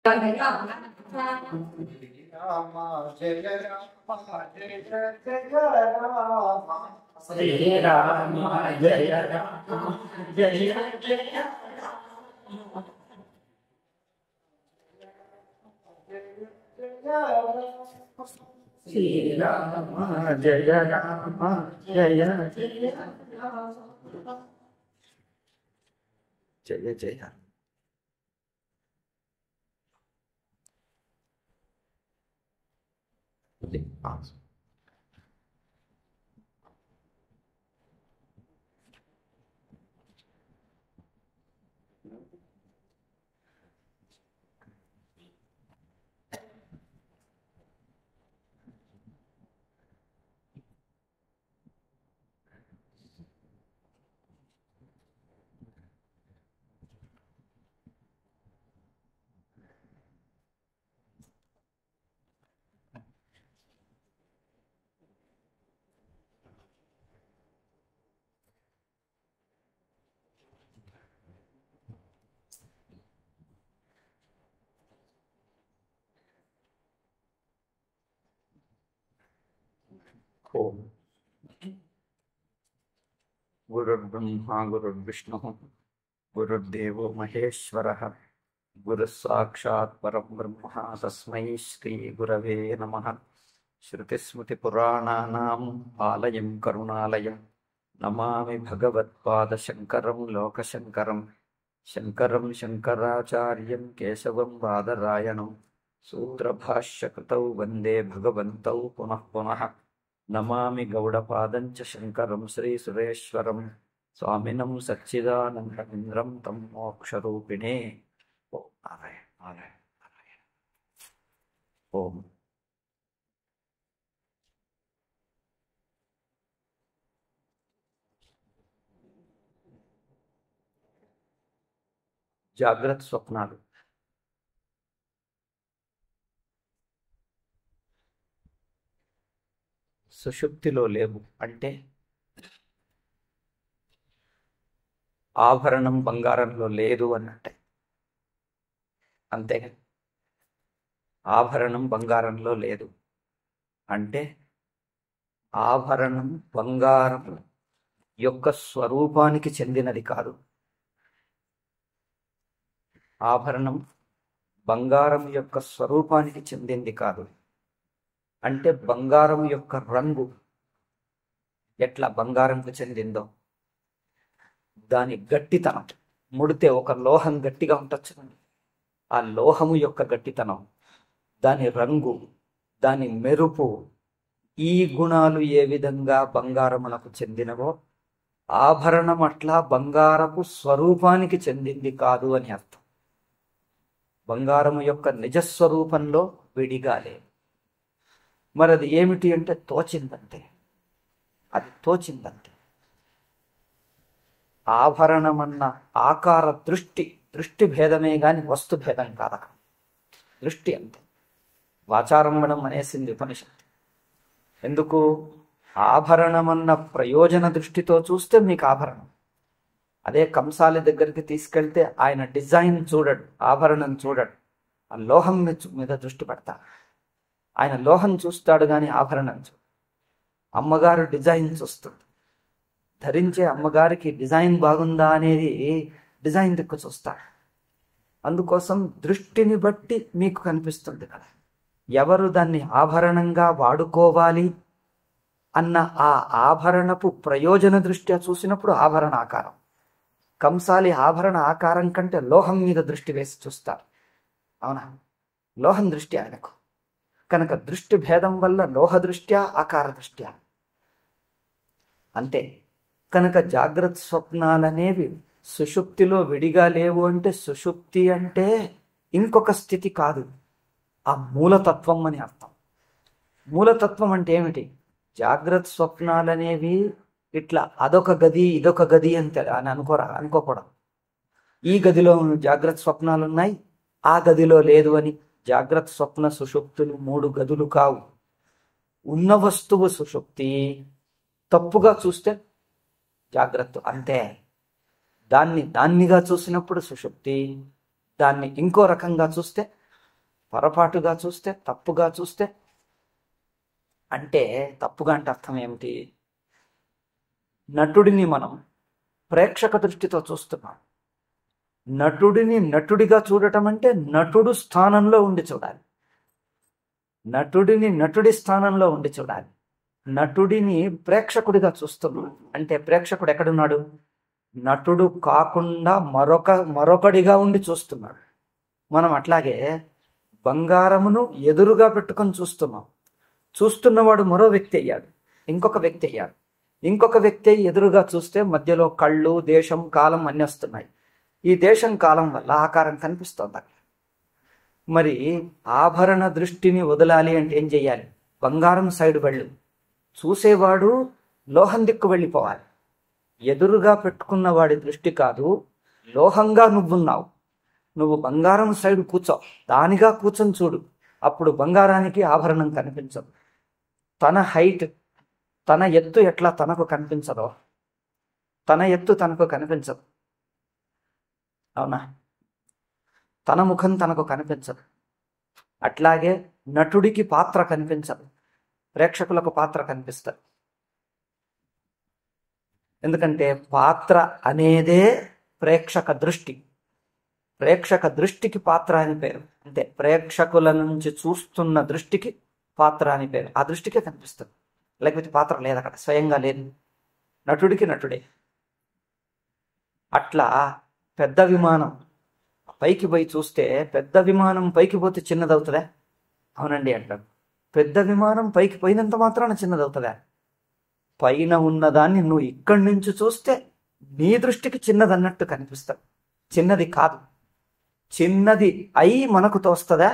రామ జయ రామ జయ జయ రామ శ్రీరామ జయ రామ జయ జయ శ్రీరామ జయ రామ జయ జయ జయ జయ. ఓం గురుర్బ్రహ్మ గురుర్విష్ణు గురుర్దేవో మహేశ్వరః గురుః సాక్షాత్ పరబ్రహ్మ తస్మై శ్రీ గురవే నమః. శృతిస్మృతిపురాణానాం ఆలయం కరుణాలయం నమామి భగవత్పాదశంకరం లోకశంకరం. శంకరం శంకరాచార్యం కేశవం బాదరాయణం సూత్రభాష్యకృతౌ వందే భగవంతౌ పునః పునః. నమామి గౌడపాదం చ శంకరం శ్రీ సురేశ్వరం స్వామినం సచ్చిదానందమింద్రం తం మోక్షరూపిణే. ఓం నారాయణ నారాయణ నారాయణ. ఓం జాగ్రత్త స్వప్నాలు. సుషుప్తిలో లేవు అంటే ఆభరణం బంగారంలో లేదు అన్నట్టే. అంతేగా, ఆభరణం బంగారంలో లేదు అంటే ఆభరణం బంగారం యొక్క స్వరూపానికి చెందినది కాదు. ఆభరణం బంగారం యొక్క స్వరూపానికి చెందింది కాదు. అంటే బంగారం యొక్క రంగు ఎట్లా బంగారంకు చెందిందో దాని గట్టితనం, ముడితే ఒక లోహం గట్టిగా ఉండొచ్చు, ఆ లోహము యొక్క గట్టితనం, దాని రంగు, దాని మెరుపు, ఈ గుణాలు ఏ విధంగా బంగారమునకు చెందినవో ఆభరణం అట్లా బంగారపు స్వరూపానికి చెందింది కాదు అని అర్థం. బంగారము యొక్క నిజస్వరూపంలో విడిగా లేదు. మరి అది ఏమిటి అంటే తోచిందంతే, అది తోచిందంతే. ఆభరణమన్న ఆకార దృష్టి భేదమే గాని వస్తు భేదం కాదక. దృష్టి అంతే. వాచారంభణం అనేసింది ఉపనిషత్తు. ఎందుకు? ఆభరణమన్న ప్రయోజన దృష్టితో చూస్తే మీకు ఆభరణం. అదే కంసాలి దగ్గరికి తీసుకెళ్తే ఆయన డిజైన్ చూడడు, ఆభరణం చూడడు, ఆ లోహం మీద దృష్టి పెడతాడు. ఆయన లోహం చూస్తాడు కానీ ఆభరణం చూడు. అమ్మగారు డిజైన్ చూస్తుంది, ధరించే అమ్మగారికి డిజైన్ బాగుందా అనేది డిజైన్ దిక్కు చూస్తాడు. అందుకోసం దృష్టిని బట్టి మీకు కనిపిస్తుంది కదా. ఎవరు దాన్ని ఆభరణంగా వాడుకోవాలి అన్న ఆ ఆభరణపు ప్రయోజన దృష్ట్యా చూసినప్పుడు ఆభరణ ఆకారం. కంసాలి ఆభరణ ఆకారం కంటే లోహం మీద దృష్టి వేసి చూస్తారు. అవునా? లోహం దృష్టి ఆయనకు. కనుక దృష్టి భేదం వల్ల లోహ దృష్ట్యా ఆకార దృష్ట్యా అంతే. కనుక జాగ్రత్త స్వప్నాలనేవి సుషుప్తిలో విడిగా లేవు అంటే సుషుప్తి అంటే ఇంకొక స్థితి కాదు, ఆ మూలతత్వం అని అర్థం. మూలతత్వం అంటే ఏమిటి? జాగ్రత్త స్వప్నాలనేవి ఇట్లా అదొక గది ఇదొక గది అని అనుకోకూడదు. ఈ గదిలో జాగ్రత్త స్వప్నాలు ఉన్నాయి, ఆ గదిలో లేదు అని. జాగ్రత్త స్వప్న సుషుప్తులు 3 గదులు కావు. ఉన్న వస్తువు సుషుప్తి, తప్పుగా చూస్తే జాగ్రత్త అంతే. దాన్నిగా చూసినప్పుడు సుషుప్తి, దాన్ని ఇంకో రకంగా చూస్తే పొరపాటుగా చూస్తే, తప్పుగా చూస్తే, అంటే తప్పుగా అంటే అర్థం ఏమిటి? నటుడిని మనం ప్రేక్షక దృష్టితో చూస్తున్నాం. నటుడిని నటుడిగా చూడటం అంటే నటుడు స్థానంలో ఉండి చూడాలి. నటుడిని నటుడి స్థానంలో ఉండి చూడాలి. నటుడిని ప్రేక్షకుడిగా చూస్తున్నాడు అంటే ప్రేక్షకుడు ఎక్కడున్నాడు? నటుడు కాకుండా మరొకడిగా ఉండి చూస్తున్నాడు. మనం అట్లాగే బంగారమును ఎదురుగా పెట్టుకొని చూస్తున్నాం. చూస్తున్నవాడు మరో వ్యక్తి అయ్యాడు, ఇంకొక వ్యక్తి అయ్యాడు. ఇంకొక వ్యక్తి ఎదురుగా చూస్తే మధ్యలో కళ్ళు, దేశం, కాలం అన్నీ వస్తున్నాయి. ఈ దేశం, కాలం వల్ల ఆకారం కనిపిస్తోంది. మరి ఆభరణ దృష్టిని వదలాలి అంటే ఏం చెయ్యాలి? బంగారం సైడ్ వెళ్ళు. చూసేవాడు లోహం దిక్కు వెళ్ళిపోవాలి. ఎదురుగా పెట్టుకున్న వాడి దృష్టి కాదు, లోహంగా నువ్వున్నావు. నువ్వు బంగారం సైడ్ కూర్చో, దానిగా కూర్చొని చూడు. అప్పుడు బంగారానికి ఆభరణం కనిపించదు. తన హైట్, తన ఎత్తు ఎట్లా తనకు కనిపించదో, తన ఎత్తు తనకు కనిపించదు. అవునా? తన ముఖం తనకు కనిపించదు. అట్లాగే నటుడికి పాత్ర కనిపించదు, ప్రేక్షకులకు పాత్ర కనిపిస్తుంది. ఎందుకంటే పాత్ర అనేదే ప్రేక్షక దృష్టి. ప్రేక్షక దృష్టికి పాత్ర అని పేరు. అంటే ప్రేక్షకుల నుంచి చూస్తున్న దృష్టికి పాత్ర అని పేరు. ఆ దృష్టికే కనిపిస్తుంది, లేకపోతే పాత్ర లేదు అక్కడ, స్వయంగా లేదు. నటుడికి నటుడే. అట్లా పెద్ద విమానం పైకి పోయి చూస్తే, పెద్ద విమానం పైకి పోతే చిన్నదవుతుందా? అవునండి అంటాడు. పెద్ద విమానం పైకి పోయినంత మాత్రాన చిన్నదవుతుందా? పైన ఉన్నదాన్ని నువ్వు ఇక్కడి నుంచి చూస్తే నీ దృష్టికి చిన్నదన్నట్టు కనిపిస్తుంది. చిన్నది కాదు. చిన్నది అయి మనకు తోస్తుందా?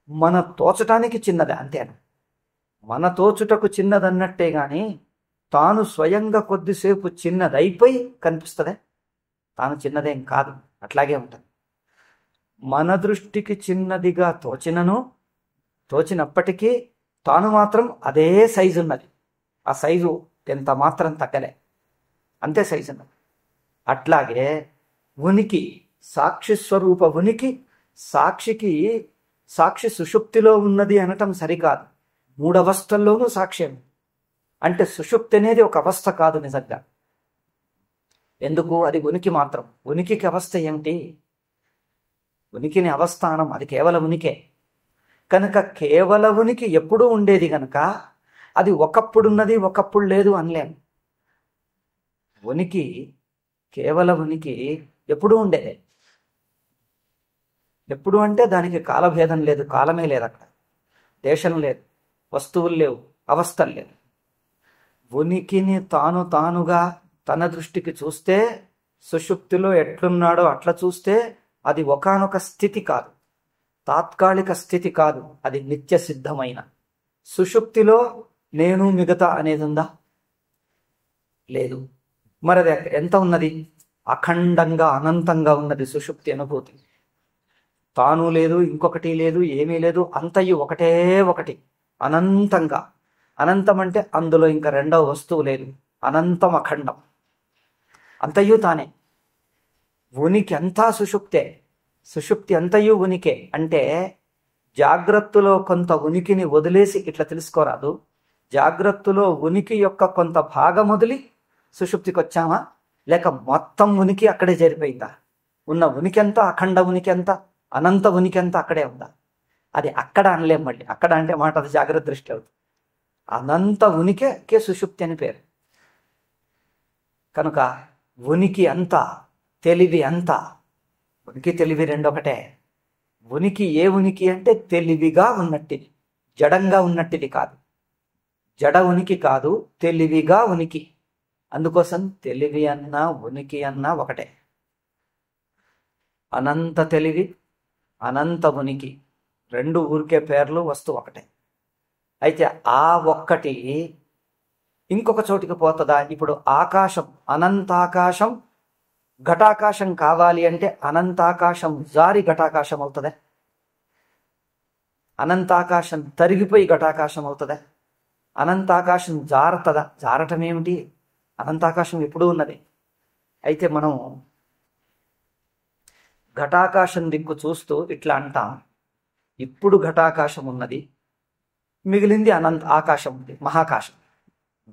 మన తోచటానికి చిన్నదే, అంతేనా? మన తోచుటకు చిన్నదన్నట్టే గాని తాను స్వయంగా కొద్దిసేపు చిన్నదైపోయి కనిపిస్తుందే? తాను చిన్నదేం కాదు, అట్లాగే ఉంటుంది. మన దృష్టికి చిన్నదిగా తోచినప్పటికీ తాను మాత్రం అదే సైజు ఉన్నది. ఆ సైజు ఎంత మాత్రం తగ్గలే, అంతే సైజు ఉన్నది. అట్లాగే ఉనికి, సాక్షి స్వరూప ఉనికి, సాక్షి సుషుప్తిలో ఉన్నది అనటం సరికాదు. మూడవస్థల్లోనూ సాక్ష్యం. అంటే సుషుప్తి అనేది ఒక అవస్థ కాదు నిజంగా. ఎందుకు? అది ఉనికి మాత్రం. ఉనికికి అవస్థ ఏమిటి? ఉనికిని అవస్థానం, అది కేవలం ఉనికే. కనుక కేవల ఉనికి ఎప్పుడూ ఉండేది కనుక అది ఒకప్పుడున్నది ఒకప్పుడు లేదు అనలేము. ఉనికి, కేవల ఉనికి ఎప్పుడూ ఉండేదే. ఎప్పుడు అంటే దానికి కాలభేదం లేదు, కాలమే లేదు, అక్కడ దేశం లేదు, వస్తువులు లేవు, అవస్థలు లేవు. ఉనికిని తానుగా తన దృష్టికి చూస్తే, సుషుప్తిలో ఎట్లున్నాడో అట్లా చూస్తే అది ఒకానొక స్థితి కాదు, తాత్కాలిక స్థితి కాదు, అది నిత్య సిద్ధమైన. సుషుప్తిలో నేను మిగతా అనేది ఉందా? లేదు. మరి అది ఎంత ఉన్నది? అఖండంగా, అనంతంగా ఉన్నది సుషుప్తి అనుభూతి. తాను లేదు, ఇంకొకటి లేదు, ఏమీ లేదు, అంతయు ఒకటే ఒకటి, అనంతంగా. అనంతం అంటే అందులో ఇంకా రెండవ వస్తువు లేదు. అనంతం, అఖండం, అంతయు తానే. ఉనికి అంతా సుషుప్తే. సుషుప్తి అంతయు ఉనికే. అంటే జాగ్రత్తలో కొంత ఉనికిని వదిలేసి ఇట్లా తెలుసుకోరాదు. జాగ్రత్తలో ఉనికి యొక్క కొంత భాగం వదిలి సుషుప్తికి వచ్చామా, లేక మొత్తం ఉనికి అక్కడే చేరిపోయిందా? ఉన్న ఉనికి అంతా, అఖండ ఉనికి అంతా, అనంత ఉనికి అంతా అక్కడే ఉందా? అది అక్కడ అనలేం. మళ్ళీ అక్కడ అంటే మాట అది జాగ్రత్త దృష్టి అవుతుంది. అనంత ఉనికే సుషుప్తి అని పేరు. కనుక ఉనికి అంతా, తెలివి అంతా. ఉనికి తెలివి రెండొకటే. ఉనికి ఏ ఉనికి అంటే తెలివిగా ఉన్నట్టిది, జడంగా ఉన్నట్టిది కాదు. జడ ఉనికి కాదు, తెలివిగా ఉనికి. అందుకోసం తెలివి అన్నా ఉనికి అన్నా ఒకటే. అనంత తెలివి, అనంత ఉనికి రెండు ఊరికే పేర్లు, వస్తువు ఒకటే. అయితే ఆ ఒక్కటి ఇంకొక చోటికి పోతుందా? ఇప్పుడు ఆకాశం, అనంతాకాశం, ఘటాకాశం కావాలి అంటే అనంతాకాశం జారి ఘటాకాశం అవుతుందా? అనంతాకాశం తరిగిపోయి ఘటాకాశం అవుతుందా? అనంతాకాశం జారుతుందా? జారటం ఏమిటి? అనంతాకాశం ఎప్పుడూ ఉన్నది. అయితే మనం ఘటాకాశం దిక్కు చూస్తూ ఇట్లా అంటాం, ఇప్పుడు ఘటాకాశం ఉన్నది, మిగిలింది అనంత ఆకాశం ఉంది, మహాకాశం.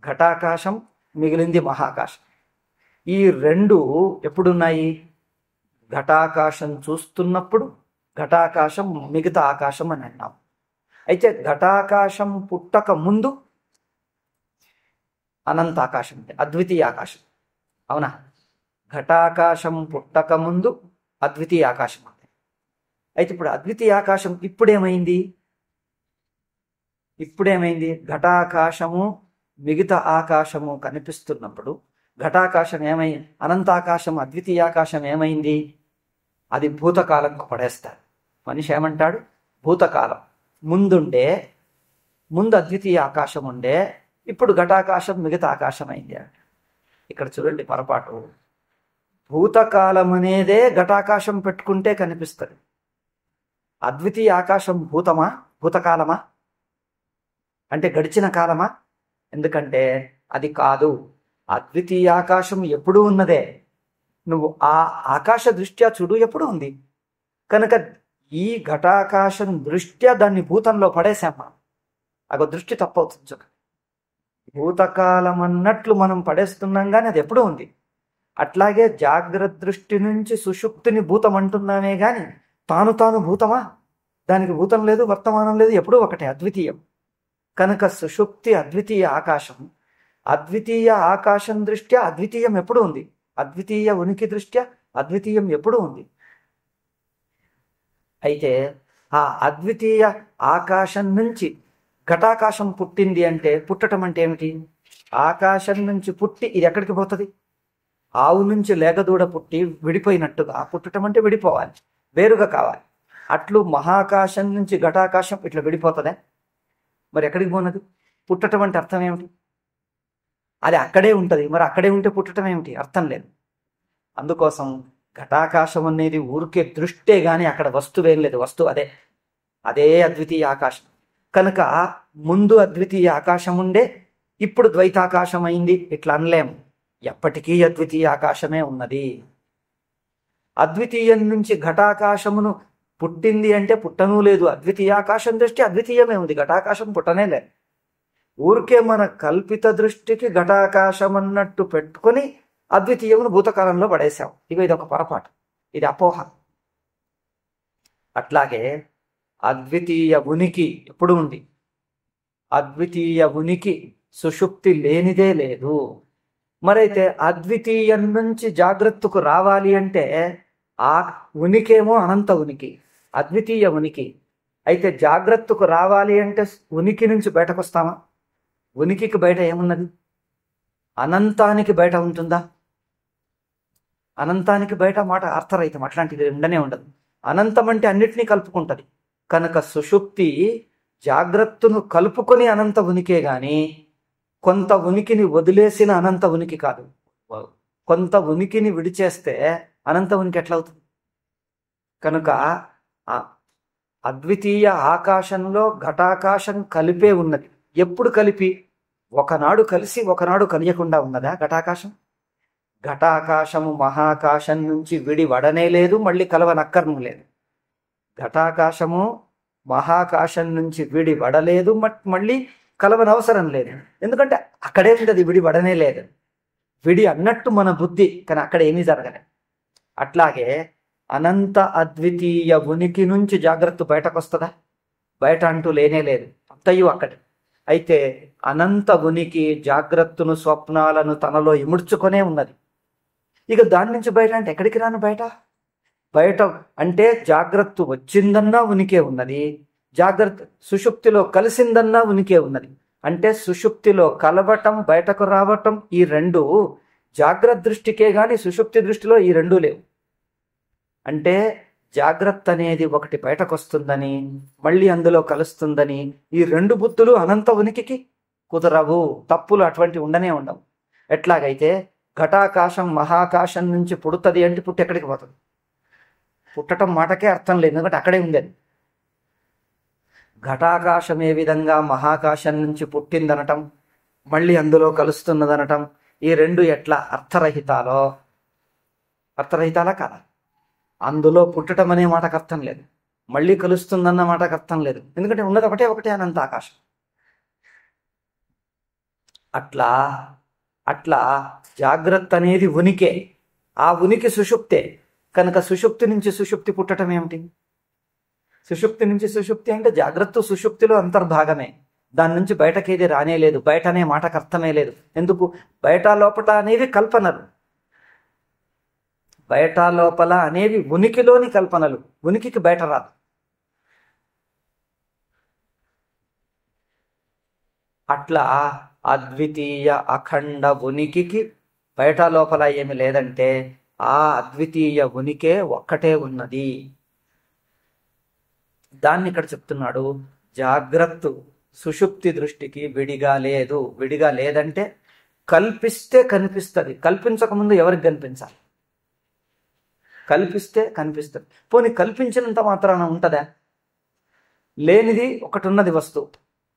ఘటాకాశం మిగిలింది మహాకాశం. ఈ రెండు ఎప్పుడున్నాయి? ఘటాకాశం చూస్తున్నప్పుడు ఘటాకాశం మిగతా ఆకాశం అని అన్నాం. అయితే ఘటాకాశం పుట్టక ముందు అనంత ఆకాశం ఉంది, అద్వితీయ ఆకాశం. అవునా? ఘటాకాశం పుట్టక ముందు అద్వితీయ ఆకాశం ఉంది. అయితే ఇప్పుడు అద్వితీయ ఆకాశం ఇప్పుడేమైంది? ఘటాకాశము మిగతా ఆకాశము కనిపిస్తున్నప్పుడు ఘటాకాశం ఏమైంది? అనంతాకాశం అద్వితీయ ఆకాశం ఏమైంది? అది భూతకాలంకు పడేస్తారు. మనిషి ఏమంటాడు? భూతకాలం ముందు అద్వితీయ ఆకాశం ఉండే, ఇప్పుడు ఘటాకాశం మిగతా ఆకాశం అయింది. ఇక్కడ చూడండి పొరపాటు. భూతకాలం అనేదే ఘటాకాశం పెట్టుకుంటే కనిపిస్తుంది. అద్వితీయ ఆకాశం భూతకాలమా అంటే గడిచిన కాలమా? ఎందుకంటే అది కాదు. అద్వితీయ ఆకాశం ఎప్పుడూ ఉన్నదే. నువ్వు ఆ ఆకాశ దృష్ట్యా చూడు, ఎప్పుడు ఉంది. కనుక ఈ ఘటాకాశం దృష్ట్యా దాన్ని భూతంలో పడేసామా, అగో దృష్టి తప్పవుతుంది. భూతకాలం అన్నట్లు మనం పడేస్తున్నాం, కానీ అది ఎప్పుడూ ఉంది. అట్లాగే జాగ్రత్త దృష్టి నుంచి సుషుప్తిని భూతం అంటున్నామే కానీ తాను భూతమా? దానికి భూతం లేదు, వర్తమానం లేదు, ఎప్పుడూ ఒకటే, అద్వితీయం. కనుక సుషుప్తి అద్వితీయ ఆకాశం. అద్వితీయ ఆకాశం దృష్ట్యా అద్వితీయం ఎప్పుడు ఉంది. అద్వితీయ ఉనికి దృష్ట్యా అద్వితీయం ఎప్పుడు ఉంది. అయితే ఆ అద్వితీయ ఆకాశం నుంచి ఘటాకాశం పుట్టింది అంటే, పుట్టడం అంటే ఏమిటి? ఆకాశం నుంచి పుట్టి ఇది ఎక్కడికి పోతుంది? ఆవు నుంచి లేగదూడ పుట్టి విడిపోయినట్టుగా పుట్టడం అంటే విడిపోవాలి, వేరుగా కావాలి. అట్లు మహాకాశం నుంచి ఘటాకాశం ఇట్లా విడిపోతుందే, మరి ఎక్కడికి పోనది? పుట్టడం అంటే అర్థం ఏమిటి? అది అక్కడే ఉంటుంది, మరి అక్కడే ఉంటే పుట్టడం ఏమిటి? అర్థం లేదు. అందుకోసం ఘటాకాశం అనేది ఊరికే దృష్టే గాని అక్కడ వస్తువేం లేదు. వస్తువు అదే అద్వితీయ ఆకాశం. కనుక ముందు అద్వితీయ ఆకాశం ఉండే, ఇప్పుడు ద్వైతాకాశం అయింది ఇట్లా అనలేము. ఎప్పటికీ అద్వితీయ ఆకాశమే ఉన్నది. అద్వితీయం నుంచి ఘటాకాశమును పుట్టింది అంటే పుట్టనూ లేదు. అద్వితీయ ఆకాశం దృష్టి అద్వితీయమే ఉంది, ఘటాకాశం పుట్టనే లేదు. ఊరికే మన కల్పిత దృష్టికి ఘటాకాశం అన్నట్టు పెట్టుకొని అద్వితీయమును భూతకాలంలో పడేశాం. ఇది ఒక పొరపాటు, ఇది అపోహ. అట్లాగే అద్వితీయ ఉనికి ఎప్పుడు ఉంది? అద్వితీయ ఉనికి సుషుప్తి లేనిదే లేదు. మరైతే అద్వితీయం నుంచి జాగ్రత్తకు రావాలి అంటే ఆ ఉనికేమో అనంత ఉనికి, అద్వితీయ ఉనికి. అయితే జాగ్రత్తకు రావాలి అంటే ఉనికి నుంచి బయటకు వస్తామా? ఉనికికి బయట ఏమున్నది? అనంతానికి బయట ఉంటుందా? అనంతానికి బయట మాట అర్థరహితం, అట్లాంటిది ఉండనే ఉండదు. అనంతం అంటే అన్నిటినీ కలుపుకుంటది. కనుక సుషుప్తి జాగ్రత్తను కలుపుకొని అనంత ఉనికే గాని కొంత ఉనికిని వదిలేసిన అనంత ఉనికి కాదు. కొంత ఉనికిని విడిచేస్తే అనంత ఉనికి ఎట్లవుతుంది? కనుక అద్వితీయ ఆకాశంలో ఘటాకాశం కలిపే ఉన్నది. ఎప్పుడు కలిపి? ఒకనాడు కలిసి ఒకనాడు కలియకుండా ఉన్నదా ఘటాకాశం? ఘటాకాశము మహాకాశం నుంచి విడివడనే లేదు, మళ్ళీ కలవనక్కర్ను లేదు. ఘటాకాశము మహాకాశం నుంచి విడివడలేదు, మళ్ళీ కలవనవసరం లేదు. ఎందుకంటే అక్కడే ఉండదు, విడివడనే లేదు. విడి అన్నట్టు మన బుద్ధి, కానీ అక్కడ ఏమీ జరగలేదు. అట్లాగే అనంత అద్వితీయ ఉనికి నుంచి జాగ్రత్త బయటకు వస్తుందా? బయట అంటూ లేనే లేదు, అంతయు అక్కడే. అయితే అనంత ఉనికి జాగ్రత్తను స్వప్నాలను తనలో ఇముడ్చుకొనే ఉన్నది. ఇక దాని నుంచి బయట అంటే ఎక్కడికి రాను? బయట అంటే జాగ్రత్త వచ్చిందన్నా ఉనికే ఉన్నది, జాగ్రత్త సుషుప్తిలో కలిసిందన్నా ఉనికే ఉన్నది. అంటే సుషుప్తిలో కలవటం బయటకు రావటం ఈ రెండు జాగ్రత్త దృష్టికే గాని సుషుప్తి దృష్టిలో ఈ రెండూ లేవు. అంటే జాగ్రత్త అనేది ఒకటి బయటకు వస్తుందని మళ్ళీ అందులో కలుస్తుందని ఈ రెండు బుద్ధులు అనంత ఉనికికి కుదరవు. తప్పులు అటువంటి ఉండనే ఉండవు. ఎట్లాగైతే ఘటాకాశం మహాకాశం నుంచి పుడుతుంది అంటే పుట్టి ఎక్కడికి పోతుంది? పుట్టడం మాటకే అర్థం లేదు, ఎందుకంటే అక్కడే ఉండేది. ఘటాకాశం ఏ విధంగా మహాకాశం నుంచి పుట్టిందనటం మళ్ళీ అందులో కలుస్తున్నదనటం ఈ రెండు ఎట్లా అర్థరహితాలా కాదా? అందులో పుట్టడం అనే మాటకు అర్థం లేదు. మళ్ళీ కలుస్తుందన్న మాటకు అర్థం లేదు. ఎందుకంటే ఉన్నది ఒకటే ఒకటే అనంత ఆకాశం. అట్లా అట్లా జాగ్రత్త అనేది ఉనికే, ఆ ఉనికి సుషుప్తే. కనుక సుషుప్తి నుంచి సుషుప్తి పుట్టడం ఏమిటి? సుషుప్తి నుంచి సుషుప్తి అంటే జాగ్రత్త సుషుప్తిలో అంతర్భాగమే. దాని నుంచి బయటకేది రానే లేదు. బయట అనే మాటకు అర్థమే లేదు. ఎందుకు? బయట లోపల అనేవి కల్పనలు, బయట లోపల అనేవి ఉనికిలోని కల్పనలు. ఉనికికి బయట రాదు. అట్లా అద్వితీయ అఖండ ఉనికికి బయట లోపల ఏమి లేదంటే ఆ అద్వితీయ ఉనికే ఒక్కటే ఉన్నది. దాన్ని ఇక్కడ చెప్తున్నాడు. జాగ్రత్త సుషుప్తి దృష్టికి విడిగా లేదు. విడిగా లేదంటే కల్పిస్తే కనిపిస్తుంది. కల్పించకముందు ఎవరికి కనిపించాలి? కల్పిస్తే కనిపిస్తుంది. పోనీ కల్పించినంత మాత్రాన ఉంటుందా? లేనిది ఒకటి ఉన్నది వస్తువు.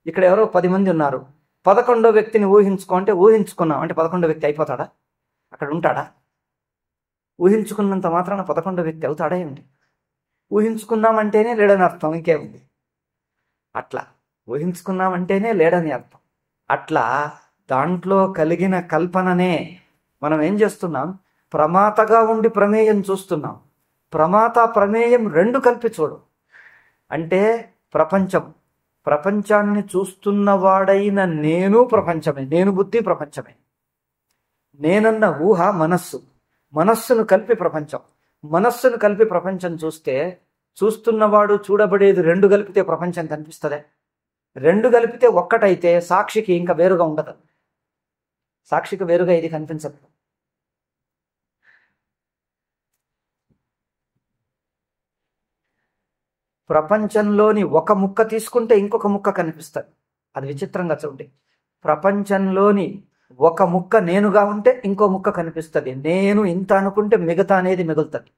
ఇక్కడ ఎవరో 10 మంది ఉన్నారు. 11వ వ్యక్తిని ఊహించుకో అంటే ఊహించుకున్నాం అంటే 11వ వ్యక్తి అయిపోతాడా? అక్కడ ఉంటాడా? ఊహించుకున్నంత మాత్రాన 11వ వ్యక్తి అవుతాడా ఏమిటి? ఊహించుకున్నామంటేనే లేడని అర్థం, ఇంకేముంది? అట్లా ఊహించుకున్నామంటేనే లేడని అర్థం. అట్లా దాంట్లో కలిగిన కల్పననే మనం ఏం చేస్తున్నాం? ప్రమాతగా ఉండి ప్రమేయం చూస్తున్నాం. ప్రమాత ప్రమేయం రెండు కలిపి చూడు. అంటే ప్రపంచాన్ని చూస్తున్నవాడైన నేను ప్రపంచమే, నేను బుద్ధి ప్రపంచమే. నేనన్న ఊహ మనస్సును కలిపి ప్రపంచం. మనస్సును కలిపి ప్రపంచం చూస్తే చూస్తున్నవాడు చూడబడేది రెండు కలిపితే ప్రపంచం కనిపిస్తుందే? రెండు కలిపితే ఒక్కటైతే సాక్షికి ఇంకా వేరుగా ఉండదు. సాక్షికి వేరుగా ఇది కనిపించదు. ప్రపంచంలోని ఒక ముక్క తీసుకుంటే ఇంకొక ముక్క కనిపిస్తుంది. అది విచిత్రంగా చూడండి. ప్రపంచంలోని ఒక ముక్క నేనుగా ఉంటే ఇంకో ముక్క కనిపిస్తుంది. నేను ఇంత అనుకుంటే మిగతా అనేది మిగులుతుంది.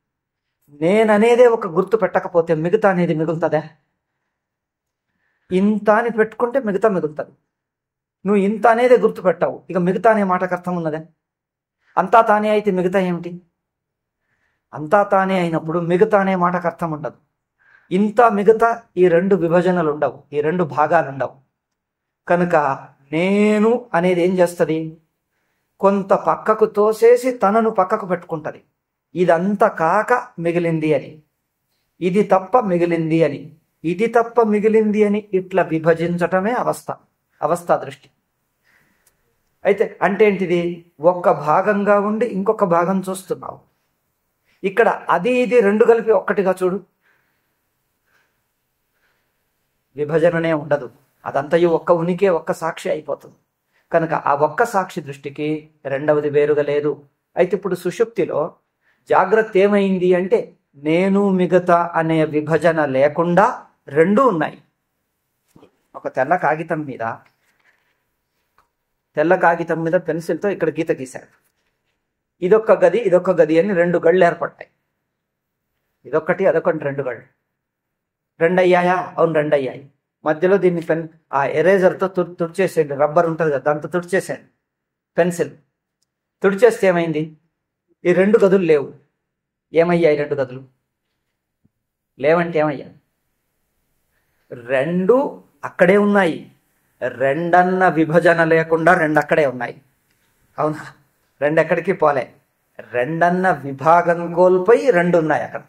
నేననేదే ఒక గుర్తు పెట్టకపోతే మిగతా అనేది మిగులుతుందా? ఇంత అని పెట్టుకుంటే మిగతా మిగులుతుంది. నువ్వు ఇంత అనేదే గుర్తు పెట్టావు, ఇక మిగతా అనే మాటకు అర్థం ఉన్నదే? అంతా తానే అయితే మిగతా ఏమిటి? అంతా తానే అయినప్పుడు మిగతా అనే మాటకు అర్థం ఉండదు. ఇంత మిగతా ఈ రెండు విభజనలు ఉండవు, ఈ రెండు భాగాలు ఉండవు. కనుక నేను అనేది ఏం చేస్తుంది? కొంత పక్కకు తోసేసి తనను పక్కకు పెట్టుకుంటుంది. ఇదంతా కాక మిగిలింది అని, ఇది తప్ప మిగిలింది అని, ఇది తప్ప మిగిలింది అని ఇట్లా విభజించటమే అవస్థా దృష్టి. అయితే అంటే ఏంటిది? ఒక్క భాగంగా ఉండి ఇంకొక భాగం చూస్తున్నావు. ఇక్కడ అది ఇది రెండు కలిపి ఒక్కటిగా చూడు, విభజననే ఉండదు. అదంతయు ఒక్క ఉనికి, ఒక్క సాక్షి అయిపోతుంది. కనుక ఆ ఒక్క సాక్షి దృష్టికి రెండవది వేరుగా లేదు. అయితే ఇప్పుడు సుషుప్తిలో జాగ్రత్త ఏమైంది అంటే నేను మిగతా అనే విభజన లేకుండా రెండూ ఉన్నాయి. ఒక తెల్ల కాగితం మీద పెన్సిల్తో ఇక్కడ గీత గీశారు. ఇదొక్క గది ఇదొక్క గది అని రెండు గళ్ళు ఏర్పడతాయి. ఇదొక్కటి అదొకటి, రెండు గళ్ళు. రెండు అయ్యాయా? అవును, రెండు అయ్యాయి. మధ్యలో దీన్ని ఆ ఎరేజర్తో తుడిచేసేయండి. రబ్బర్ ఉంటుంది కదా, దాంతో తుడిచేసేయండి. పెన్సిల్ తుడిచేస్తే ఏమైంది? ఈ రెండు గదులు లేవు. ఏమయ్యాయి? రెండు గదులు లేవంటే ఏమయ్యా? రెండు అక్కడే ఉన్నాయి. రెండన్న విభజన లేకుండా రెండు అక్కడే ఉన్నాయి. అవునా? రెండు ఎక్కడికి పోలే. రెండన్న విభాగం కోల్పోయి రెండు ఉన్నాయి అక్కడ.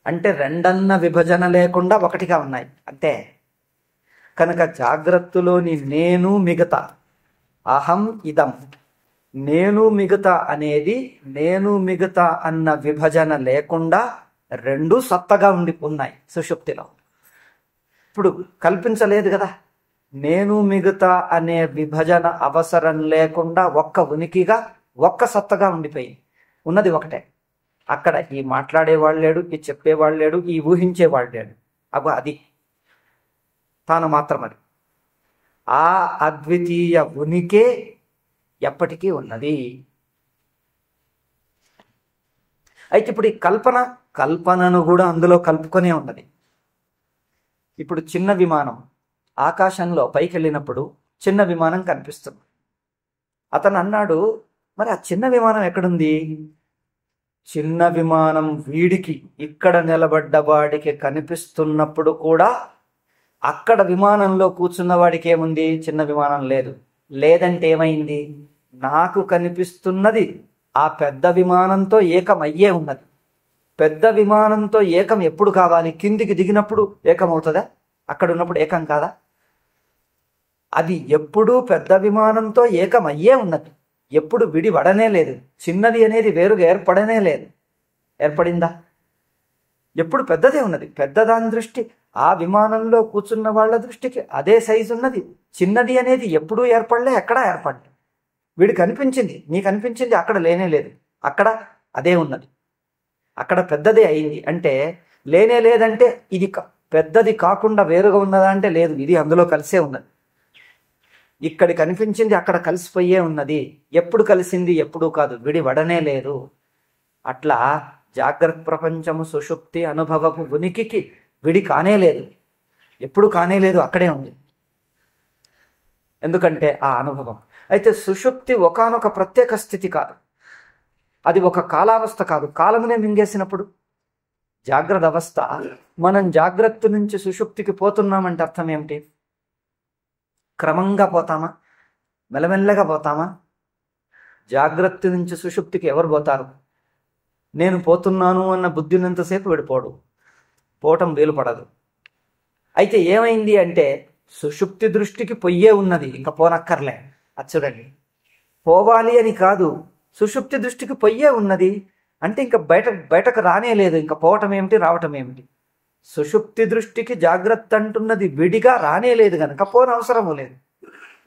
అంటే రెండన్న విభజన లేకుండా ఒకటిగా ఉన్నాయి అంతే. కనుక జాగ్రత్తలోని నేను మిగతా, అహం ఇదం, నేను మిగతా అనేది నేను మిగతా అన్న విభజన లేకుండా రెండు సత్తగా ఉండిపోన్నాయి సుషుప్తిలో. ఇప్పుడు కల్పించలేదు కదా. నేను మిగతా అనే విభజన అవసరం లేకుండా ఒక్క ఉనికిగా ఒక్క సత్తగా ఉండిపోయింది. ఉన్నది ఒకటే. అక్కడ ఈ మాట్లాడేవాళ్ళు లేడు, ఈ చెప్పేవాళ్ళు లేడు, ఈ ఊహించేవాళ్ళు లేడు. అది తాను మాత్రం. అది ఆ అద్వితీయ ఉనికే ఎప్పటికీ ఉన్నది. అయితే ఇప్పుడు ఈ కల్పనను కూడా అందులో కలుపుకొనే ఉన్నది. ఇప్పుడు చిన్న విమానం ఆకాశంలో పైకి వెళ్ళినప్పుడు చిన్న విమానం కనిపిస్తుంది. అతను అన్నాడు, మరి ఆ చిన్న విమానం ఎక్కడుంది? చిన్న విమానం వీడికి ఇక్కడ నిలబడ్డ వాడికి కనిపిస్తున్నప్పుడు కూడా అక్కడ విమానంలో కూర్చున్న వాడికి ఏముంది? చిన్న విమానం లేదు. లేదంటే ఏమైంది? నాకు కనిపిస్తున్నది ఆ పెద్ద విమానంతో ఏకమయ్యే ఉన్నది. పెద్ద విమానంతో ఏకం ఎప్పుడు కావాలి? కిందికి దిగినప్పుడు ఏకమవుతుందా? అక్కడ ఉన్నప్పుడు ఏకం కాదా? అది ఎప్పుడూ పెద్ద విమానంతో ఏకమయ్యే ఉన్నది. ఎప్పుడు విడివడనే లేదు. చిన్నది అనేది వేరుగా ఏర్పడనే లేదు. ఏర్పడిందా? ఎప్పుడు పెద్దదే ఉన్నది. పెద్దదాని దృష్టి ఆ విమానంలో కూర్చున్న వాళ్ళ దృష్టికి అదే సైజు ఉన్నది. చిన్నది అనేది ఎప్పుడూ ఏర్పడలే, ఎక్కడా ఏర్పడలే. వీడికి అనిపించింది, నీకు అనిపించింది, అక్కడ లేనే లేదు. అక్కడ అదే ఉన్నది. అక్కడ పెద్దదే అయింది అంటే లేనే లేదంటే ఇది పెద్దది కాకుండా వేరుగా ఉన్నదా అంటే లేదు, ఇది అందులో కలిసే ఉన్నది. ఇక్కడి కనిపించింది అక్కడ కలిసిపోయే ఉన్నది. ఎప్పుడు కలిసింది? ఎప్పుడూ కాదు, విడివడనే లేదు. అట్లా జాగ్రత్త ప్రపంచము సుషుప్తి అనుభవపు ఉనికికి విడి కానే లేదు, ఎప్పుడు కానే లేదు, అక్కడే ఉంది. ఎందుకంటే ఆ అనుభవం. అయితే సుషుప్తి ఒకానొక ప్రత్యేక స్థితి కాదు, అది ఒక కాలావస్థ కాదు. కాలమునే మింగేసినప్పుడు జాగ్రత్త అవస్థ, మనం జాగ్రత్త నుంచి సుషుప్తికి పోతున్నామంటే అర్థం ఏమిటి? క్రమంగా పోతామా? మెల్లమెల్లగా పోతామా? జాగ్రత్త నుంచి సుషుప్తికి ఎవరు పోతారు? నేను పోతున్నాను అన్న బుద్ధినంతసేపు విడిపోడు, పోవటం వీలు పడదు. అయితే ఏమైంది అంటే సుషుప్తి దృష్టికి పొయ్యే ఉన్నది, ఇంకా పోనక్కర్లే. చూడండి, పోవాలి అని కాదు, సుషుప్తి దృష్టికి పొయ్యే ఉన్నది అంటే ఇంకా బయటకు రానే లేదు. ఇంకా పోవటం ఏమిటి, రావటం ఏమిటి? సుషుప్తి దృష్టికి జాగ్రత్త అంటున్నది విడిగా రానే లేదు కనుక పోనవసరము లేదు.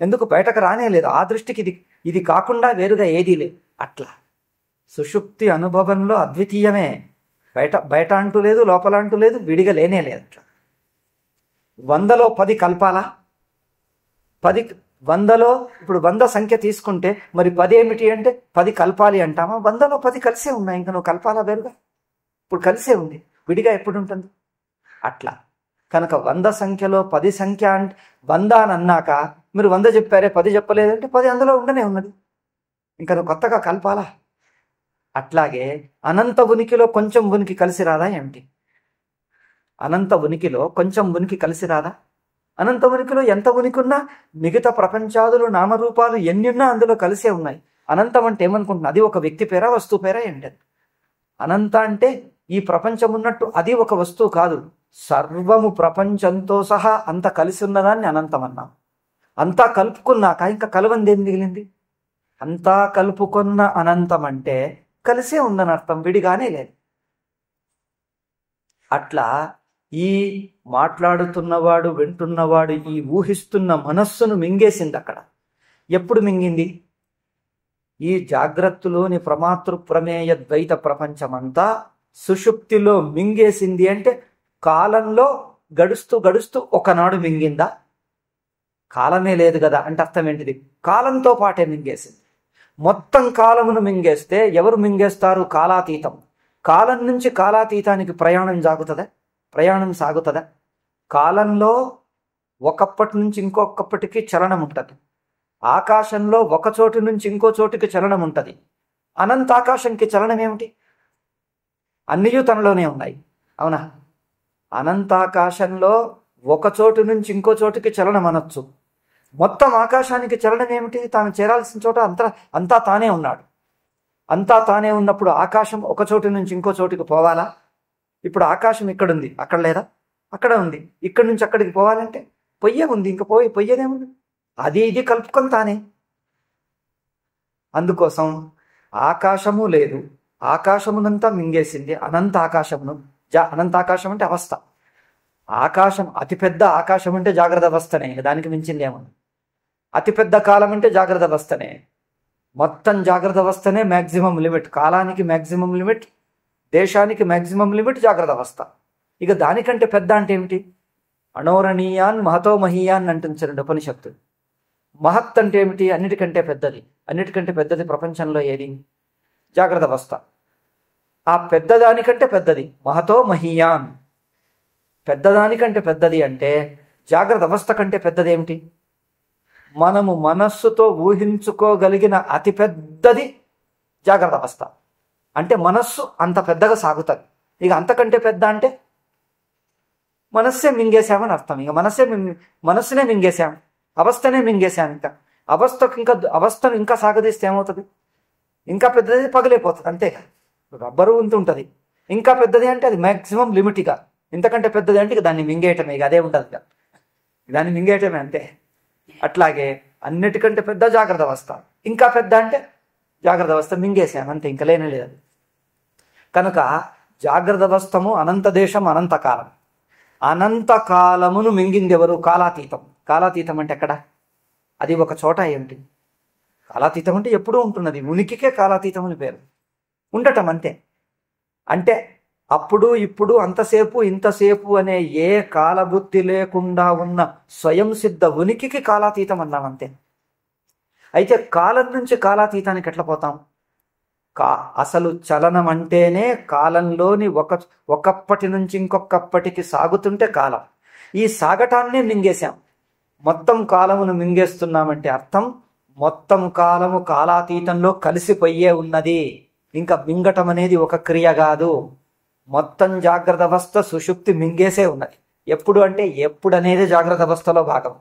ఎందుకు? బయటకు రానే లేదు. ఆ దృష్టికి ఇది కాకుండా వేరుగా ఏదీ లేదు. అట్లా సుషుప్తి అనుభవంలో అద్వితీయమే, బయట అంటూ లేదు, లోపల అంటూ లేదు, విడిగా లేనే లేదు. అట్లా 100లో 10 కలపాలా? 100లో ఇప్పుడు 100 సంఖ్య తీసుకుంటే మరి 10 ఏమిటి అంటే 10 కలపాలి అంటామా? 100లో 10 కలిసే ఉన్నాయి, ఇంకా నువ్వు కలపాలా వేరుగా? ఇప్పుడు కలిసే ఉంది, విడిగా ఎప్పుడు ఉంటుంది? అట్లా కనుక 100 సంఖ్యలో 10 సంఖ్య అంటే 100 అని అన్నాక మీరు 100 చెప్పారే, 10 చెప్పలేదంటే 10 అందులో ఉండనే ఉన్నది, ఇంకా నువ్వు కొత్తగా కలపాలా? అట్లాగే అనంత ఉనికిలో కొంచెం ఉనికి కలిసి రాదా ఏమిటి? అనంత ఉనికిలో కొంచెం ఉనికి కలిసి రాదా? అనంత ఉనికిలో ఎంత ఉనికి ఉన్నా మిగతా ప్రపంచాదులు నామరూపాలు ఎన్ని ఉన్నా అందులో కలిసే ఉన్నాయి. అనంతం అంటే ఏమనుకుంటున్నా? అది ఒక వ్యక్తి పేరా, వస్తువు పేరా ఏంటి? అనంత అంటే ఈ ప్రపంచం ఉన్నట్టు అది ఒక వస్తువు కాదు, సర్వము ప్రపంచంతో సహా అంత కలిసి ఉన్నదాన్ని అనంతం అన్నాం. అంతా కలుపుకున్నాక ఇంకా కలవంది ఏం మిగిలింది? అంతా కలుపుకున్న అనంతం అంటే కలిసే ఉందని అర్థం, విడిగానే లేదు. అట్లా ఈ మాట్లాడుతున్నవాడు, వింటున్నవాడు ఈ ఊహిస్తున్న మనస్సును మింగేసింది. అక్కడ ఎప్పుడు మింగింది? ఈ జాగ్రత్తలోని ప్రమాతృ ప్రమేయ ద్వైత ప్రపంచమంతా సుషుప్తిలో మింగేసింది అంటే కాలంలో గడుస్తూ గడుస్తూ ఒకనాడు మింగిందా? కాలమే లేదు కదా అంటే అర్థం ఏంటిది? కాలంతో పాటే మింగేసింది. మొత్తం కాలమును మింగేస్తే ఎవరు మింగేస్తారు? కాలాతీతం. కాలం నుంచి కాలాతీతానికి ప్రయాణం సాగుతుందా? కాలంలో ఒకప్పటి నుంచి ఇంకొకప్పటికి చలనం ఉంటుంది. ఆకాశంలో ఒక చోటు నుంచి ఇంకో చోటుకి చలనం ఉంటుంది. అనంతాకాశంకి చలనం ఏమిటి? అన్నీయూ తనలోనే ఉన్నాయి, అవునా? అనంతాకాశంలో ఒక చోటు నుంచి ఇంకో చోటుకి చలనం అనొచ్చు. మొత్తం ఆకాశానికి చలనం ఏమిటి? తాను చేరాల్సిన చోట అంతా తానే ఉన్నాడు. అంతా తానే ఉన్నప్పుడు ఆకాశం ఒక చోటు నుంచి ఇంకో చోటుకి పోవాలా? ఇప్పుడు ఆకాశం ఇక్కడుంది, అక్కడ లేదా? అక్కడ ఉంది. ఇక్కడి నుంచి అక్కడికి పోవాలంటే పొయ్యే ఉంది, ఇంకా పొయ్యేదేముంది? అది ఇది కలుపుకొని తానే. అందుకోసం ఆకాశము లేదు, ఆకాశమునంతా మింగేసింది అనంత ఆకాశమును. అనంతాకాశం అంటే అవస్థ. ఆకాశం అతిపెద్ద ఆకాశం అంటే జాగ్రత్త అవస్థనే, దానికి మించింది ఏమన్నా? అతిపెద్ద కాలం అంటే జాగ్రత్త అవస్థనే. మొత్తం జాగ్రత్త అవస్థనే మ్యాక్సిమం లిమిట్. కాలానికి మ్యాక్సిమం లిమిట్, దేశానికి మ్యాక్సిమం లిమిట్ జాగ్రత్త అవస్థ. ఇక దానికంటే పెద్ద అంటే ఏమిటి? అణోరణీయాన్ మహతో మహీయాన్ అంటుంది ఉపనిషత్తు. మహత్ అంటే ఏమిటి? అన్నిటికంటే పెద్దది. అన్నిటికంటే పెద్దది ప్రపంచంలో ఏది? జాగ్రత్త అవస్థ. ఆ పెద్దదానికంటే పెద్దది మహతో మహీయాన్. పెద్దదానికంటే పెద్దది అంటే జాగ్రత్త అవస్థ కంటే పెద్దది ఏమిటి? మనము మనస్సుతో ఊహించుకోగలిగిన అతి పెద్దది జాగ్రత్త అవస్థ. అంటే మనస్సు అంత పెద్దగా సాగుతుంది. ఇక అంతకంటే పెద్ద అంటే మనస్సే మింగేశామని అర్థం. ఇక మనస్సునే మింగేశాం, అవస్థనే మింగేశాం. ఇంకా అవస్థను ఇంకా సాగదీస్తే ఏమవుతుంది? ఇంకా పెద్దది పగిలిపోతుంది. అంతే, రబ్బరు ఉంటుంది. ఇంకా పెద్దది అంటే అది మ్యాక్సిమం లిమిట్గా, ఇంతకంటే పెద్దది అంటే ఇక దాన్ని మింగేయటమే. ఇక అదే ఉండదు, ఇక దాన్ని మింగేయటమే అంతే. అట్లాగే అన్నిటికంటే పెద్ద జాగ్రత్త అవస్థ, ఇంకా పెద్ద అంటే జాగ్రత్త అవస్థ మింగేసాం అంతే, ఇంకా లేనే లేదు. కనుక జాగ్రత్త అవస్థము అనంత దేశం, అనంతకాలం. అనంతకాలమును మింగింది ఎవరు? కాలాతీతం. కాలాతీతం అంటే ఎక్కడ? అది ఒక చోట ఏమిటి? కాలాతీతం అంటే ఎప్పుడూ ఉంటున్నది, ఉనికికే కాలాతీతం అని పేరు. ఉండటం అంతే. అంటే అప్పుడు ఇప్పుడు అంతసేపు ఇంతసేపు అనే ఏ కాలబుద్ధి లేకుండా ఉన్న స్వయం సిద్ధ ఉనికికి కాలాతీతం అన్నాం అంతే. అయితే కాలం నుంచి కాలాతీతానికి ఎట్లా పోతాం? అసలు చలనం అంటేనే కాలంలోని ఒకప్పటి నుంచి ఇంకొకప్పటికి సాగుతుంటే కాలం. ఈ సాగటాన్నే మింగేశాం. మొత్తం కాలమును మింగేస్తున్నామంటే అర్థం మొత్తం కాలము కాలాతీతంలో కలిసిపోయే ఉన్నది. ఇంకా మింగటం అనేది ఒక క్రియ కాదు. మొత్తం జాగ్రత్త అవస్థ సుషుప్తి మింగేసే ఉన్నది. ఎప్పుడు అంటే ఎప్పుడు అనేది జాగ్రత్త అవస్థలో భాగం.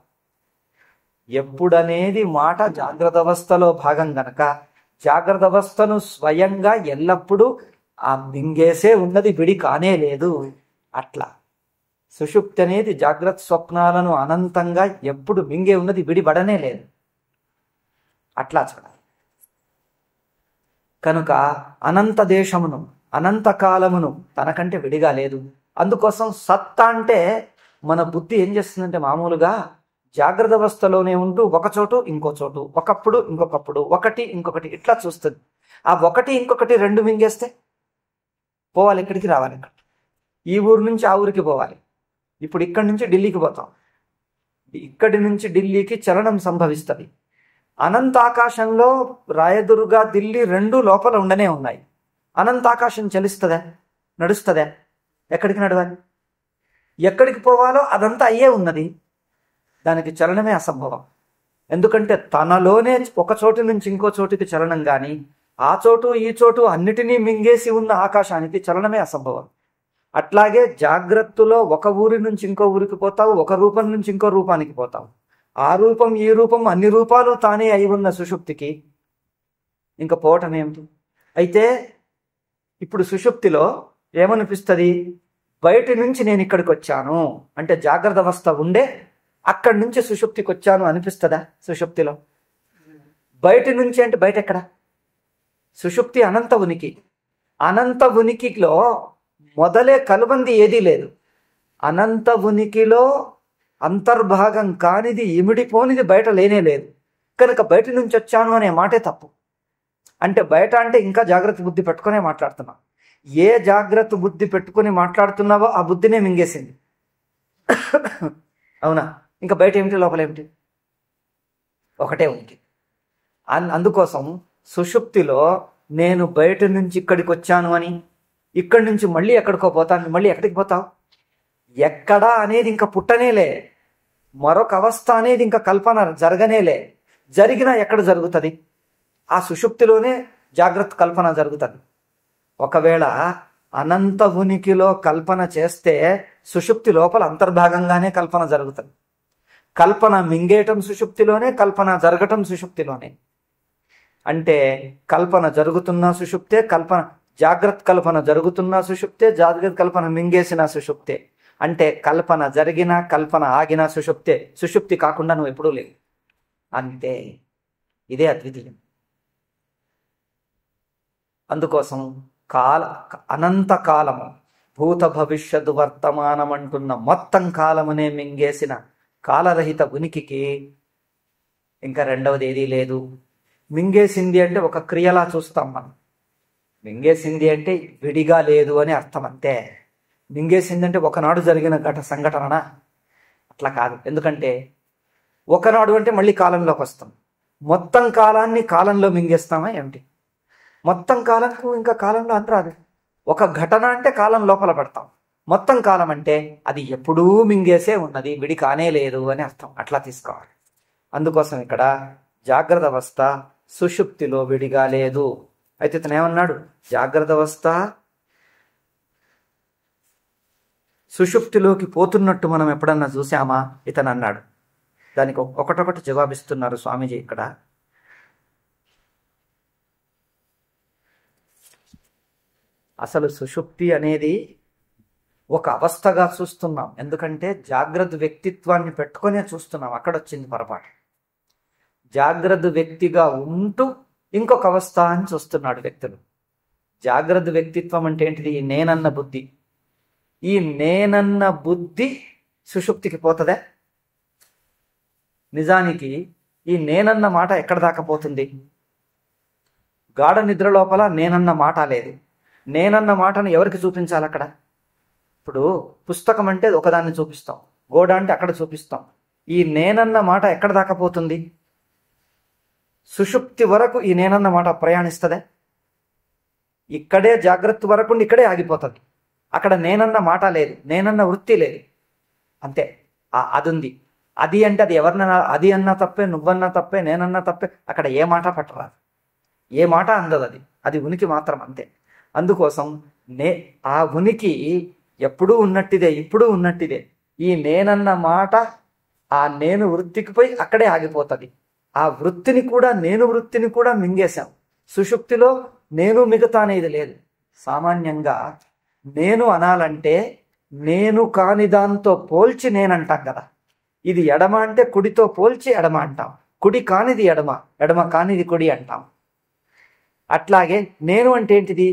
ఎప్పుడు అనేది మాట జాగ్రత్త అవస్థలో భాగం గనక జాగ్రత్త అవస్థను స్వయంగా ఎల్లప్పుడూ ఆ మింగేసే ఉన్నది, విడి కానే లేదు. అట్లా సుషుప్తి అనేది జాగ్రత్త స్వప్నాలను అనంతంగా ఎప్పుడు మింగే ఉన్నది, విడిపడనే లేదు. అట్లా చూడాలి. కనుక అనంత దేశమును అనంత కాలమును తనకంటే విడిగా లేదు. అందుకోసం సత్తా అంటే మన బుద్ధి ఏం చేస్తుందంటే మామూలుగా జాగ్రత్త అవస్థలోనే ఉంటూ ఒక చోటు ఇంకో చోటు, ఒకప్పుడు ఇంకొకప్పుడు, ఒకటి ఇంకొకటి ఇట్లా చూస్తుంది. ఆ ఒకటి ఇంకొకటి రెండు మింగేస్తే పోవాలి, ఎక్కడికి రావాలి? ఇక్కడ ఈ ఊరు నుంచి ఆ ఊరికి పోవాలి. ఇప్పుడు ఇక్కడి నుంచి ఢిల్లీకి పోతాం. ఇక్కడి నుంచి ఢిల్లీకి చలనం సంభవిస్తుంది. అనంత ఆకాశంలో రాయదుర్గ, ఢిల్లీ రెండు లోపల ఉండనే ఉన్నాయి. అనంత ఆకాశం చలిస్తుందా? నడుస్తుందా? ఎక్కడికి నడవాలి? ఎక్కడికి పోవాలో అదంతా అయ్యే ఉన్నది. దానికి చలనమే అసంభవం. ఎందుకంటే తనలోనే ఒక చోటు నుంచి ఇంకో చోటుకి చలనం కానీ ఆ చోటు ఈ చోటు అన్నిటినీ మింగేసి ఉన్న ఆకాశానికి చలనమే అసంభవం. అట్లాగే జాగ్రత్తలో ఒక ఊరి నుంచి ఇంకో ఊరికి పోతావు, ఒక రూపం నుంచి ఇంకో రూపానికి పోతావు. ఆ రూపం ఈ రూపం అన్ని రూపాలు తానే అయి ఉన్న సుషుప్తికి ఇంకా పోవటం ఏమిటి? అయితే ఇప్పుడు సుషుప్తిలో ఏమనిపిస్తుంది? బయటి నుంచి నేను ఇక్కడికి వచ్చాను అంటే జాగ్రత్త అవస్థ ఉండే అక్కడి నుంచి సుషుప్తికి వచ్చాను అనిపిస్తుందా? సుషుప్తిలో బయటి నుంచి అంటే బయట ఎక్కడ? సుషుప్తి అనంత ఉనికి. అనంత ఉనికిలో మొదలే కలుబంది ఏదీ లేదు. అనంత ఉనికిలో అంతర్భాగం కానిది, ఇమిడిపోనిది బయట లేనే లేదు. కనుక బయట నుంచి వచ్చాను అనే మాటే తప్పు. అంటే బయట అంటే ఇంకా జాగ్రత్త బుద్ధి పెట్టుకునే మాట్లాడుతున్నావు. ఏ జాగ్రత్త బుద్ధి పెట్టుకుని మాట్లాడుతున్నావో ఆ బుద్ధినే మింగేసింది. అవునా? ఇంకా బయట ఏమిటి, లోపల ఏమిటి? ఒకటే ఉనికి. అందుకోసం సుషుప్తిలో నేను బయట నుంచి ఇక్కడికి వచ్చాను అని, ఇక్కడి నుంచి మళ్ళీ ఎక్కడికో పోతాను. మళ్ళీ ఎక్కడికి పోతావు? ఎక్కడా అనేది ఇంకా పుట్టనేలే. మరొక అవస్థ అనేది ఇంకా కల్పన జరగనేలే. జరిగినా ఎక్కడ జరుగుతుంది? ఆ సుషుప్తిలోనే జాగ్రత్త కల్పన జరుగుతుంది. ఒకవేళ అనంత ఉనికిలో కల్పన చేస్తే సుషుప్తి లోపల అంతర్భాగంగానే కల్పన జరుగుతుంది. కల్పన మింగేయటం సుషుప్తిలోనే, కల్పన జరగటం సుషుప్తిలోనే. అంటే కల్పన జరుగుతున్న సుషుప్తే, జాగ్రత్త కల్పన జరుగుతున్న సుషుప్తే, జాగ్రత్త కల్పన మింగేసిన సుషుప్తే. అంటే కల్పన జరిగిన కల్పన ఆగిన సుషుప్తే. సుషుప్తి కాకుండా నువ్వు ఎప్పుడూ లేవు. అంతే. ఇదే అద్వితీయం. అందుకోసం అనంత కాలము, భూత భవిష్యత్తు వర్తమానం అంటున్న మొత్తం కాలమునే మింగేసిన కాలరహిత ఉనికికి ఇంకా రెండవది ఏదీ లేదు. మింగేసింది అంటే ఒక క్రియలా చూస్తాం మనం. మింగేసింది అంటే విడిగా లేదు అని అర్థం అంతే. మింగేసింది అంటే ఒకనాడు జరిగిన సంఘటన అట్లా కాదు. ఎందుకంటే ఒకనాడు అంటే మళ్ళీ కాలంలోకి వస్తాం. మొత్తం కాలాన్ని కాలంలో మింగేస్తామా ఏమిటి? మొత్తం కాలంకు ఇంకా కాలంలో అంతరాదు. ఒక ఘటన అంటే కాలం లోపల పడతాం. మొత్తం కాలం అంటే అది ఎప్పుడూ మింగేసే ఉన్నది, విడి కానే లేదు అని అర్థం. అట్లా తీసుకోవాలి. అందుకోసం ఇక్కడ జాగ్రత్త అవస్థ సుషుప్తిలో విడిగా లేదు. అయితే ఇతను ఏమన్నాడు, జాగ్రత్త అవస్థ సుషుప్తిలోకి పోతున్నట్టు మనం ఎప్పుడన్నా చూసామా ఇతను అన్నాడు. దానికి ఒకటొకటి జవాబిస్తున్నారు స్వామీజీ ఇక్కడ. అసలు సుషుప్తి అనేది ఒక అవస్థగా చూస్తున్నాం, ఎందుకంటే జాగ్రత్త వ్యక్తిత్వాన్ని పెట్టుకునే చూస్తున్నాం. అక్కడ వచ్చింది పొరపాటు. జాగ్రత్త వ్యక్తిగా ఉంటూ ఇంకొక అవస్థ అని చూస్తున్నాడు వ్యక్తులు. జాగ్రత్త వ్యక్తిత్వం అంటే ఏంటిది? ఈ నేనన్న బుద్ధి. ఈ నేనన్న బుద్ధి సుషుప్తికి పోతుందా? నిజానికి ఈ నేనన్న మాట ఎక్కడ దాకా పోతుంది? గాఢ నిద్ర లోపల నేనన్న మాట లేదు. నేనన్న మాటను ఎవరికి చూపించాలి అక్కడ? ఇప్పుడు పుస్తకం అంటే ఒకదాన్ని చూపిస్తాం, గోడ అంటే అక్కడ చూపిస్తాం. ఈ నేనన్న మాట ఎక్కడ దాకా పోతుంది? సుషుప్తి వరకు ఈ నేనన్న మాట ప్రయాణిస్తుందే? ఇక్కడే జాగ్రత్త వరకు ఇక్కడే ఆగిపోతుంది. అక్కడ నేనన్న మాట లేదు, నేనన్న వృత్తి లేదు. అంతే. అది ఉంది. అది అంటే అది ఎవరినన్నా అది అన్నా తప్పే, నువ్వన్నా తప్పే, నేనన్నా తప్పే. అక్కడ ఏ మాట పట్టరాదు, ఏ మాట అందదు. అది ఉనికి మాత్రం, అంతే. అందుకోసం ఆ ఉనికి ఎప్పుడూ ఉన్నట్టిదే, ఇప్పుడు ఉన్నట్టిదే. ఈ నేనన్న మాట ఆ నేను వృత్తికి పోయి అక్కడే ఆగిపోతుంది. ఆ వృత్తిని కూడా, నేను వృత్తిని కూడా మింగేశాం. సుషుప్తిలో నేను మిగతా అనేది లేదు. సామాన్యంగా నేను అనాలంటే నేను కాని దాంతో పోల్చి నేనంటాం కదా. ఇది ఎడమ అంటే కుడితో పోల్చి ఎడమ అంటాం, కుడి కానిది ఎడమ, ఎడమ కానిది కుడి అంటాం. అట్లాగే నేను అంటే ఏంటిది?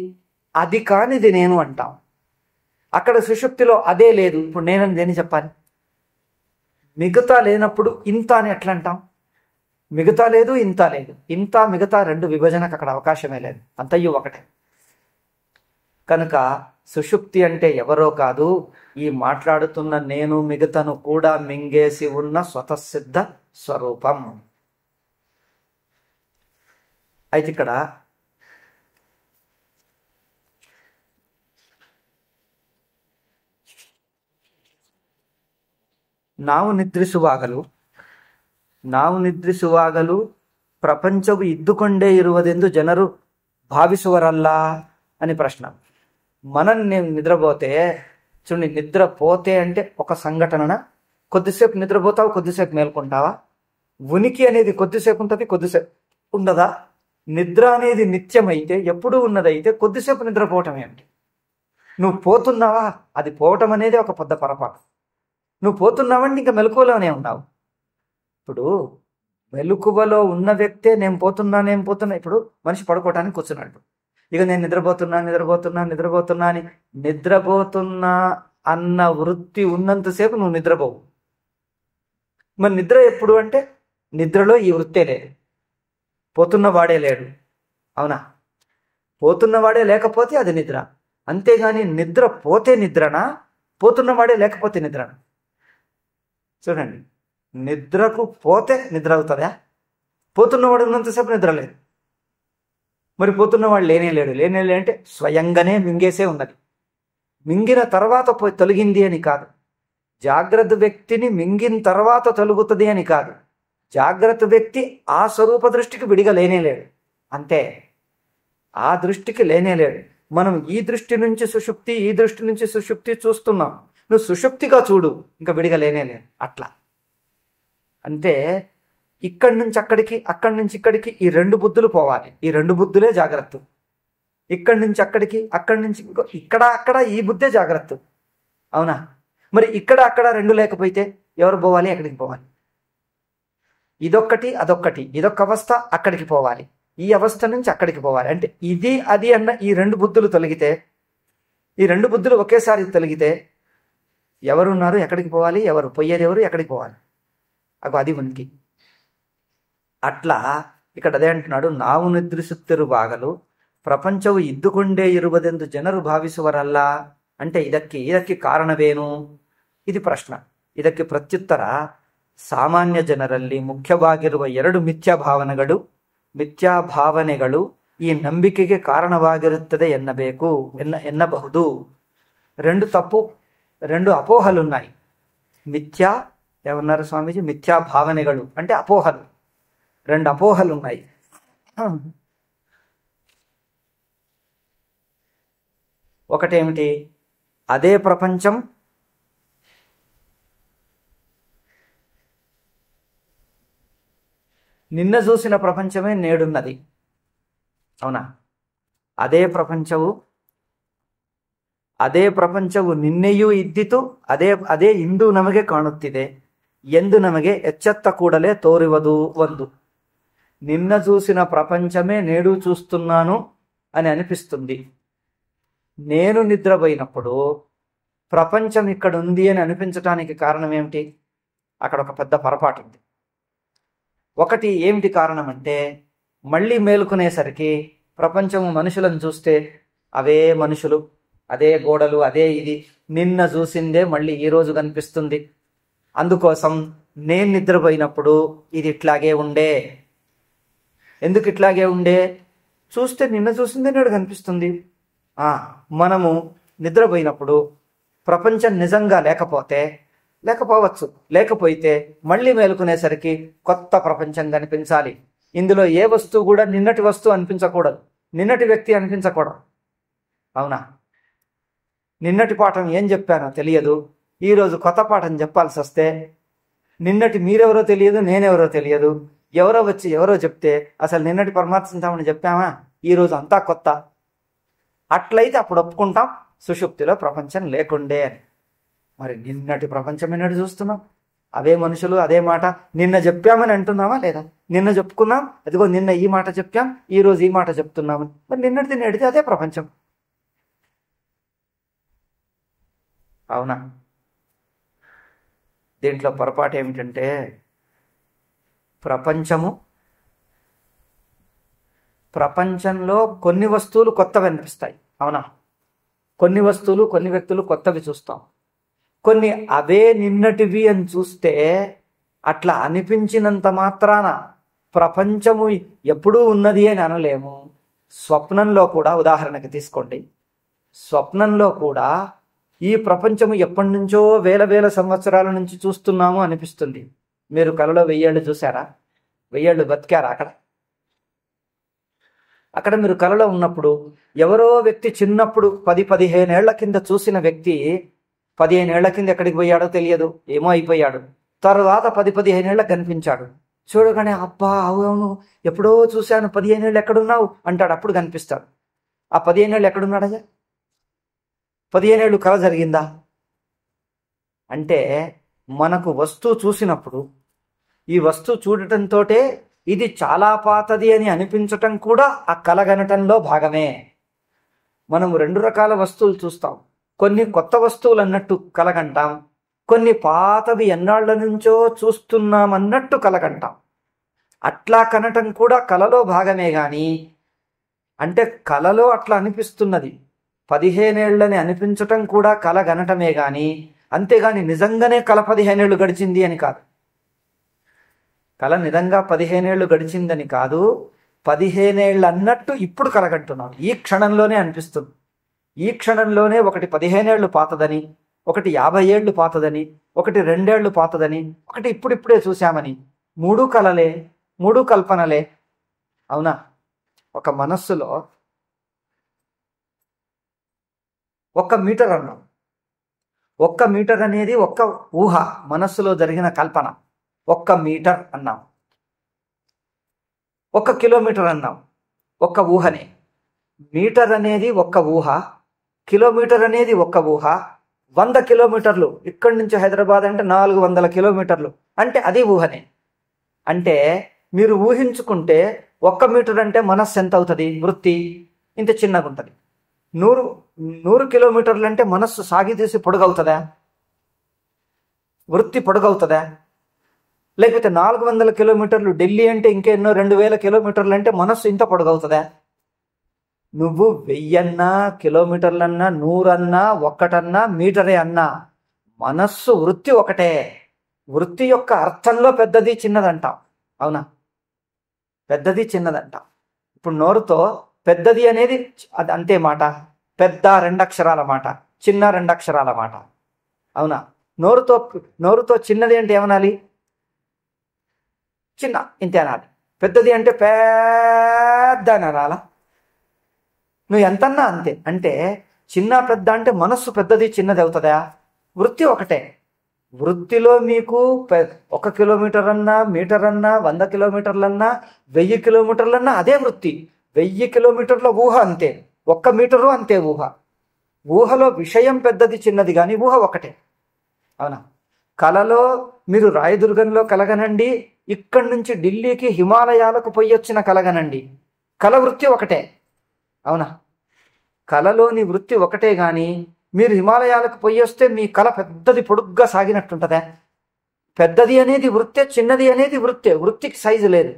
అది కానిది నేను అంటాం. అక్కడ సుషుప్తిలో అదే లేదు. ఇప్పుడు నేనని దేని చెప్పాలి? మిగతా లేనప్పుడు ఇంత అని ఎట్లా అంటాం? మిగతా లేదు, ఇంత లేదు. ఇంత మిగతా రెండు విభజనకు అక్కడ అవకాశమే లేదు, అంతయ్యూ ఒకటే. కనుక సుషుప్తి అంటే ఎవరో కాదు, ఈ మాట్లాడుతున్న నేను మిగతను కూడా మింగేసి ఉన్న స్వతసిద్ధ స్వరూపం. అయితే ఇక్కడ ನಾವು ನಿದ್ರಿಸುವಾಗಲೂ ಪ್ರಪಂಚವು ಇದ್ದುಕೊಂಡೇ ಇರುವುದೆಂದು ಜನರು భావిಸುವರಲ್ಲ అని ప్రశ్న. మనం నేను నిద్రపోతే చూడండి, నిద్రపోతే అంటే ఒక సంఘటన. కొద్దిసేపు నిద్రపోతావు, కొద్దిసేపు మేల్కొంటావా? ఉనికి అనేది కొద్దిసేపు ఉంటుంది, కొద్దిసేపు ఉండదా? నిద్ర అనేది నిత్యమైతే, ఎప్పుడూ ఉన్నదైతే కొద్దిసేపు నిద్రపోవటమే. అంటే నువ్వు పోతున్నావా, అది పోవటం అనేది ఒక పెద్ద పొరపాటు. నువ్వు పోతున్నావంటే ఇంకా మెలకువలోనే ఉన్నావు. ఇప్పుడు మెలకువలో ఉన్న వ్యక్తే నేను పోతున్నా ఇప్పుడు మనిషి పడుకోవటానికి కూర్చున్నాడు. ఇక నేను నిద్రపోతున్నా అని నిద్రపోతున్నా అన్న వృత్తి ఉన్నంతసేపు నువ్వు నిద్రపోవు. మరి నిద్ర ఎప్పుడు అంటే నిద్రలో ఈ వృత్తే లేదు, పోతున్నవాడే లేడు. అవునా? పోతున్నవాడే లేకపోతే అది నిద్ర. అంతేగాని నిద్ర పోతే నిద్రనా, పోతున్నవాడే లేకపోతే నిద్రనా? చూడండి, నిద్రకు పోతే నిద్ర అవుతుందా? పోతున్నవాడు ఉన్నంతసేపు నిద్ర లేదు. మరి పోతున్నవాడు లేనే లేడు అంటే స్వయంగానే మింగేసే ఉన్నది. మింగిన తర్వాత పోయి తొలగింది అని కాదు. జాగ్రత్త వ్యక్తిని మింగిన తర్వాత తొలుగుతుంది అని కాదు. జాగ్రత్త వ్యక్తి ఆ స్వరూప దృష్టికి విడిగా లేనేలేడు, అంతే. ఆ దృష్టికి లేనేలేడు. మనం ఈ దృష్టి నుంచి సుషుప్తి, ఈ దృష్టి నుంచి సుషుప్తి చూస్తున్నాం. నువ్వు సుషుప్తిగా చూడు, ఇంకా విడిగా లేనేలేదు. అట్లా అంటే ఇక్కడి నుంచి అక్కడికి, అక్కడి నుంచి ఇక్కడికి ఈ రెండు బుద్ధులు పోవాలి. ఈ రెండు బుద్ధులే జాగ్రత్త. ఇక్కడి నుంచి అక్కడికి, అక్కడి నుంచి ఇక్కడ అక్కడ ఈ బుద్ధే జాగ్రత్త. అవునా? మరి ఇక్కడ అక్కడ రెండు లేకపోతే ఎవరు పోవాలి? ఎక్కడికి పోవాలి? ఇదొక్కటి అదొక్కటి, ఇదొక్క అవస్థ అక్కడికి పోవాలి, ఈ అవస్థ నుంచి అక్కడికి పోవాలి. అంటే ఇది అది అన్న ఈ రెండు బుద్ధులు తొలగితే, ఈ రెండు బుద్ధులు ఒకేసారి తొలగితే ఎవరున్నారు, ఎక్కడికి పోవాలి, ఎవరు పోయేది, ఎవరు ఎక్కడికి పోవాలి? అది ఉనికి. అట్లా ఇక్కడ అదే అంటున్నాడు, ನಾವು ನಿದ್ರಿಸುತ್ತಿರುವಾಗಲೂ ಪ್ರಪಂಚವು ಇದ್ದುಕೊಂಡೇ ಇರುವುದೆಂದು ಜನರು ಭಾವಿಸುವರಲ್ಲ. అంటే ಇದಕ್ಕೆ ಕಾರಣವೇನು? ಇದು ಪ್ರಶ್ನ. ಇದಕ್ಕೆ ಪ್ರತ್ಯುತ್ತರ, ಸಾಮಾನ್ಯ ಜನರಲ್ಲಿ ಮುಖ್ಯವಾಗಿರುವ ಎರಡು ಮಿಥ್ಯಾಭಾವನೆಗಳು ಈ ನಂಬಿಕೆಗೆ ಕಾರಣವಾಗಿರುತ್ತದೆ ಎನ್ನಬಹುದು. రెండు అపోహలున్నాయి. ఏమన్నారు స్వామీజీ? మిథ్యా భావనలు అంటే అపోహలు. రెండు అపోహలు ఉన్నాయి. ఒకటేమిటి? అదే ప్రపంచం నిన్న చూసిన ప్రపంచమే నేడున్నది. అవునా? ಅದೇ ಪ್ರಪಂಚವು ನಿನ್ನೆಯೂ ಇದ್ದಿತು, ಅದೇ ಇಂದು ನಮಗೆ ಕಾಣುತ್ತಿದೆ ಎಂದು ನಮಗೆ ಎಚ್ಚೆತ್ತ ಕೂಡಲೇ ತೋರುವುದು ಒಂದು. నిన్న చూసిన ప్రపంచమే నేడు చూస్తున్నాను అని అనిపిస్తుంది. నేను నిద్రపోయినప్పుడు ప్రపంచం ఇక్కడ ఉంది అని అనిపించటానికి కారణం ఏమిటి? అక్కడ ఒక పెద్ద పొరపాటు ఉంది. ఒకటి ఏమిటి కారణం అంటే, మళ్ళీ మేలుకునేసరికి ప్రపంచము మనుషులను చూస్తే అవే మనుషులు, అదే గోడలు, అదే ఇది, నిన్న చూసిందే మళ్ళీ ఈరోజు కనిపిస్తుంది. అందుకోసం నేను నిద్రపోయినప్పుడు ఇది ఇట్లాగే ఉండే. ఎందుకు ఇట్లాగే ఉండే? చూస్తే నిన్న చూసిందే నేడు కనిపిస్తుంది. మనము నిద్రపోయినప్పుడు ప్రపంచం నిజంగా లేకపోవచ్చు, లేకపోతే మళ్ళీ మేలుకునేసరికి కొత్త ప్రపంచం కనిపించాలి. ఇందులో ఏ వస్తువు కూడా నిన్నటి వస్తువు అనిపించకూడదు, నిన్నటి వ్యక్తి అనిపించకూడదు. అవునా? నిన్నటి పాఠం ఏం చెప్పానో తెలియదు, ఈరోజు కొత్త పాఠం చెప్పాల్సి వస్తే నిన్నటి మీరెవరో తెలియదు, నేనెవరో తెలియదు, ఎవరో వచ్చి ఎవరో చెప్తే అసలు నిన్నటి పరమాత్మ చెప్పామా, ఈరోజు అంతా కొత్త. అట్లయితే అప్పుడు ఒప్పుకుంటాం సుషుప్తిలో ప్రపంచం లేకుండే అని. మరి నిన్నటి ప్రపంచం నిన్నటి చూస్తున్నాం, అవే మనుషులు, అదే మాట. నిన్న చెప్పామని అంటున్నామా లేదా? నిన్న చెప్పుకున్నాం, అదిగో నిన్న ఈ మాట చెప్పాం, ఈరోజు ఈ మాట చెప్తున్నామని. మరి నిన్నటిది నేడితే అదే ప్రపంచం. అవునా? దీంట్లో పొరపాటు ఏమిటంటే, ప్రపంచంలో కొన్ని వస్తువులు కొత్తవి అనిపిస్తాయి. అవునా? కొన్ని వస్తువులు, కొన్ని వ్యక్తులు కొత్తవి చూస్తాం. కొన్ని అవే నిన్నటివి అని చూస్తే అట్లా అనిపించినంత మాత్రాన ప్రపంచము ఎప్పుడూ ఉన్నది అని అనలేము. స్వప్నంలో కూడా ఉదాహరణకి తీసుకోండి, స్వప్నంలో కూడా ఈ ప్రపంచము ఎప్పటి నుంచో వేల సంవత్సరాల నుంచి చూస్తున్నాము అనిపిస్తుంది. మీరు కలలో 1000 ఏళ్ళు చూసారా? 1000 ఏళ్ళు బతికారా? అక్కడ మీరు కలలో ఉన్నప్పుడు ఎవరో వ్యక్తి చిన్నప్పుడు 10-15 ఏళ్ల కింద చూసిన వ్యక్తి 15 ఏళ్ల కింద ఎక్కడికి పోయాడో తెలియదు, ఏమో అయిపోయాడు. తర్వాత 10-15 ఏళ్ళకి కనిపించాడు. చూడగానే అబ్బా అవును ఎప్పుడో చూశాను, 15 ఏళ్ళు ఎక్కడున్నావు అంటాడు. అప్పుడు కనిపిస్తాడు. ఆ 15 ఏళ్ళు ఎక్కడున్నాడయ్యా? 15 ఏళ్ళు కల జరిగిందా? అంటే మనకు వస్తువు చూసినప్పుడు ఈ వస్తువు చూడటంతో ఇది చాలా పాతది అని అనిపించటం కూడా ఆ కలగనటంలో భాగమే. మనము 2 రకాల వస్తువులు చూస్తాం. కొన్ని కొత్త వస్తువులు అన్నట్టు కలగంటాం, కొన్ని పాతవి ఎన్నాళ్ల నుంచో చూస్తున్నామన్నట్టు కలగంటాం. అట్లా కనటం కూడా కలలో భాగమే. కానీ అంటే కలలో అట్లా అనిపిస్తున్నది, 15 ఏళ్ళని అనిపించటం కూడా కలగనటమే కానీ, అంతేగాని నిజంగానే కల 15 ఏళ్ళు గడిచింది అని కాదు. కల నిజంగా 15 ఏళ్ళు గడిచిందని కాదు, 15 ఏళ్ళు అన్నట్టు ఇప్పుడు కలగంటున్నాం. ఈ క్షణంలోనే అనిపిస్తుంది. ఈ క్షణంలోనే ఒకటి 15 ఏళ్ళు పాతదని, ఒకటి 50 ఏళ్ళు పాతదని, ఒకటి 2 ఏళ్ళు పాతదని, ఒకటి ఇప్పుడిప్పుడే చూశామని. 3 కలలే, 3 కల్పనలే. అవునా? ఒక మనస్సులో 1 మీటర్ అన్నాం. 1 మీటర్ అనేది ఒక్క ఊహ, మనస్సులో జరిగిన కల్పన. 1 మీటర్ అన్నాం. 1 కిలోమీటర్ అన్నాం, ఒక్క ఊహనే. మీటర్ అనేది ఒక్క ఊహ, కిలోమీటర్ అనేది ఒక్క ఊహ. 100 కిలోమీటర్లు ఇక్కడి నుంచి హైదరాబాద్ అంటే 400 కిలోమీటర్లు అంటే అది ఊహనే. అంటే మీరు ఊహించుకుంటే 1 మీటర్ అంటే మనస్సు ఎంత అవుతుంది? వృత్తి ఇంత చిన్నగా ఉంటుంది. 100 కిలోమీటర్లు అంటే మనస్సు సాగితీసి పొడుగవుతుందా? వృత్తి పొడుగవుతుందా? లేకపోతే 400 కిలోమీటర్లు ఢిల్లీ అంటే ఇంకెన్నో 2000 కిలోమీటర్లు అంటే మనస్సు ఇంత పొడుగవుతుందా? నువ్వు 1000 కిలోమీటర్లన్నా, 100 1 మీటరే అన్నా, మనస్సు వృత్తి ఒకటే. వృత్తి యొక్క అర్థంలో పెద్దది చిన్నదంటాం. అవునా? పెద్దది చిన్నదంటాం. ఇప్పుడు నోరుతో పెద్దది అనేది అది అంతే మాట, పెద్ద 2 అక్షరాల మాట, చిన్న 2 అక్షరాల మాట. అవునా? నోరుతో చిన్నది అంటే ఏమనాలి? చిన్న ఇంతే అనాలి. పెద్దది అంటే పెద్ద అని అనాలా? నువ్వు ఎంతన్నా అంతే. అంటే చిన్న పెద్ద అంటే మనస్సు పెద్దది చిన్నది అవుతుందా? వృత్తి ఒకటే. వృత్తిలో మీకు 1 కిలోమీటర్ అన్నా, మీటర్ అన్నా, 100 కిలోమీటర్లన్నా, 1000 కిలోమీటర్లన్నా అదే వృత్తి. 1000 కిలోమీటర్ల ఊహ అంతే, 1 మీటరు అంతే ఊహ. ఊహలో విషయం పెద్దది చిన్నది కానీ ఊహ ఒకటే. అవునా? కలలో మీరు రాయదుర్గంలో కలగనండి, ఇక్కడి నుంచి ఢిల్లీకి హిమాలయాలకు పోయి వచ్చిన కలగనండి, కల వృత్తి ఒకటే. అవునా? కలలోని వృత్తి ఒకటే గాని మీరు హిమాలయాలకు పోయి వస్తే మీ కల పెద్దది పొడుగ్గా సాగినట్టుంటదా? పెద్దది అనేది వృత్తే, చిన్నది అనేది వృత్తే. వృత్తికి సైజు లేదు,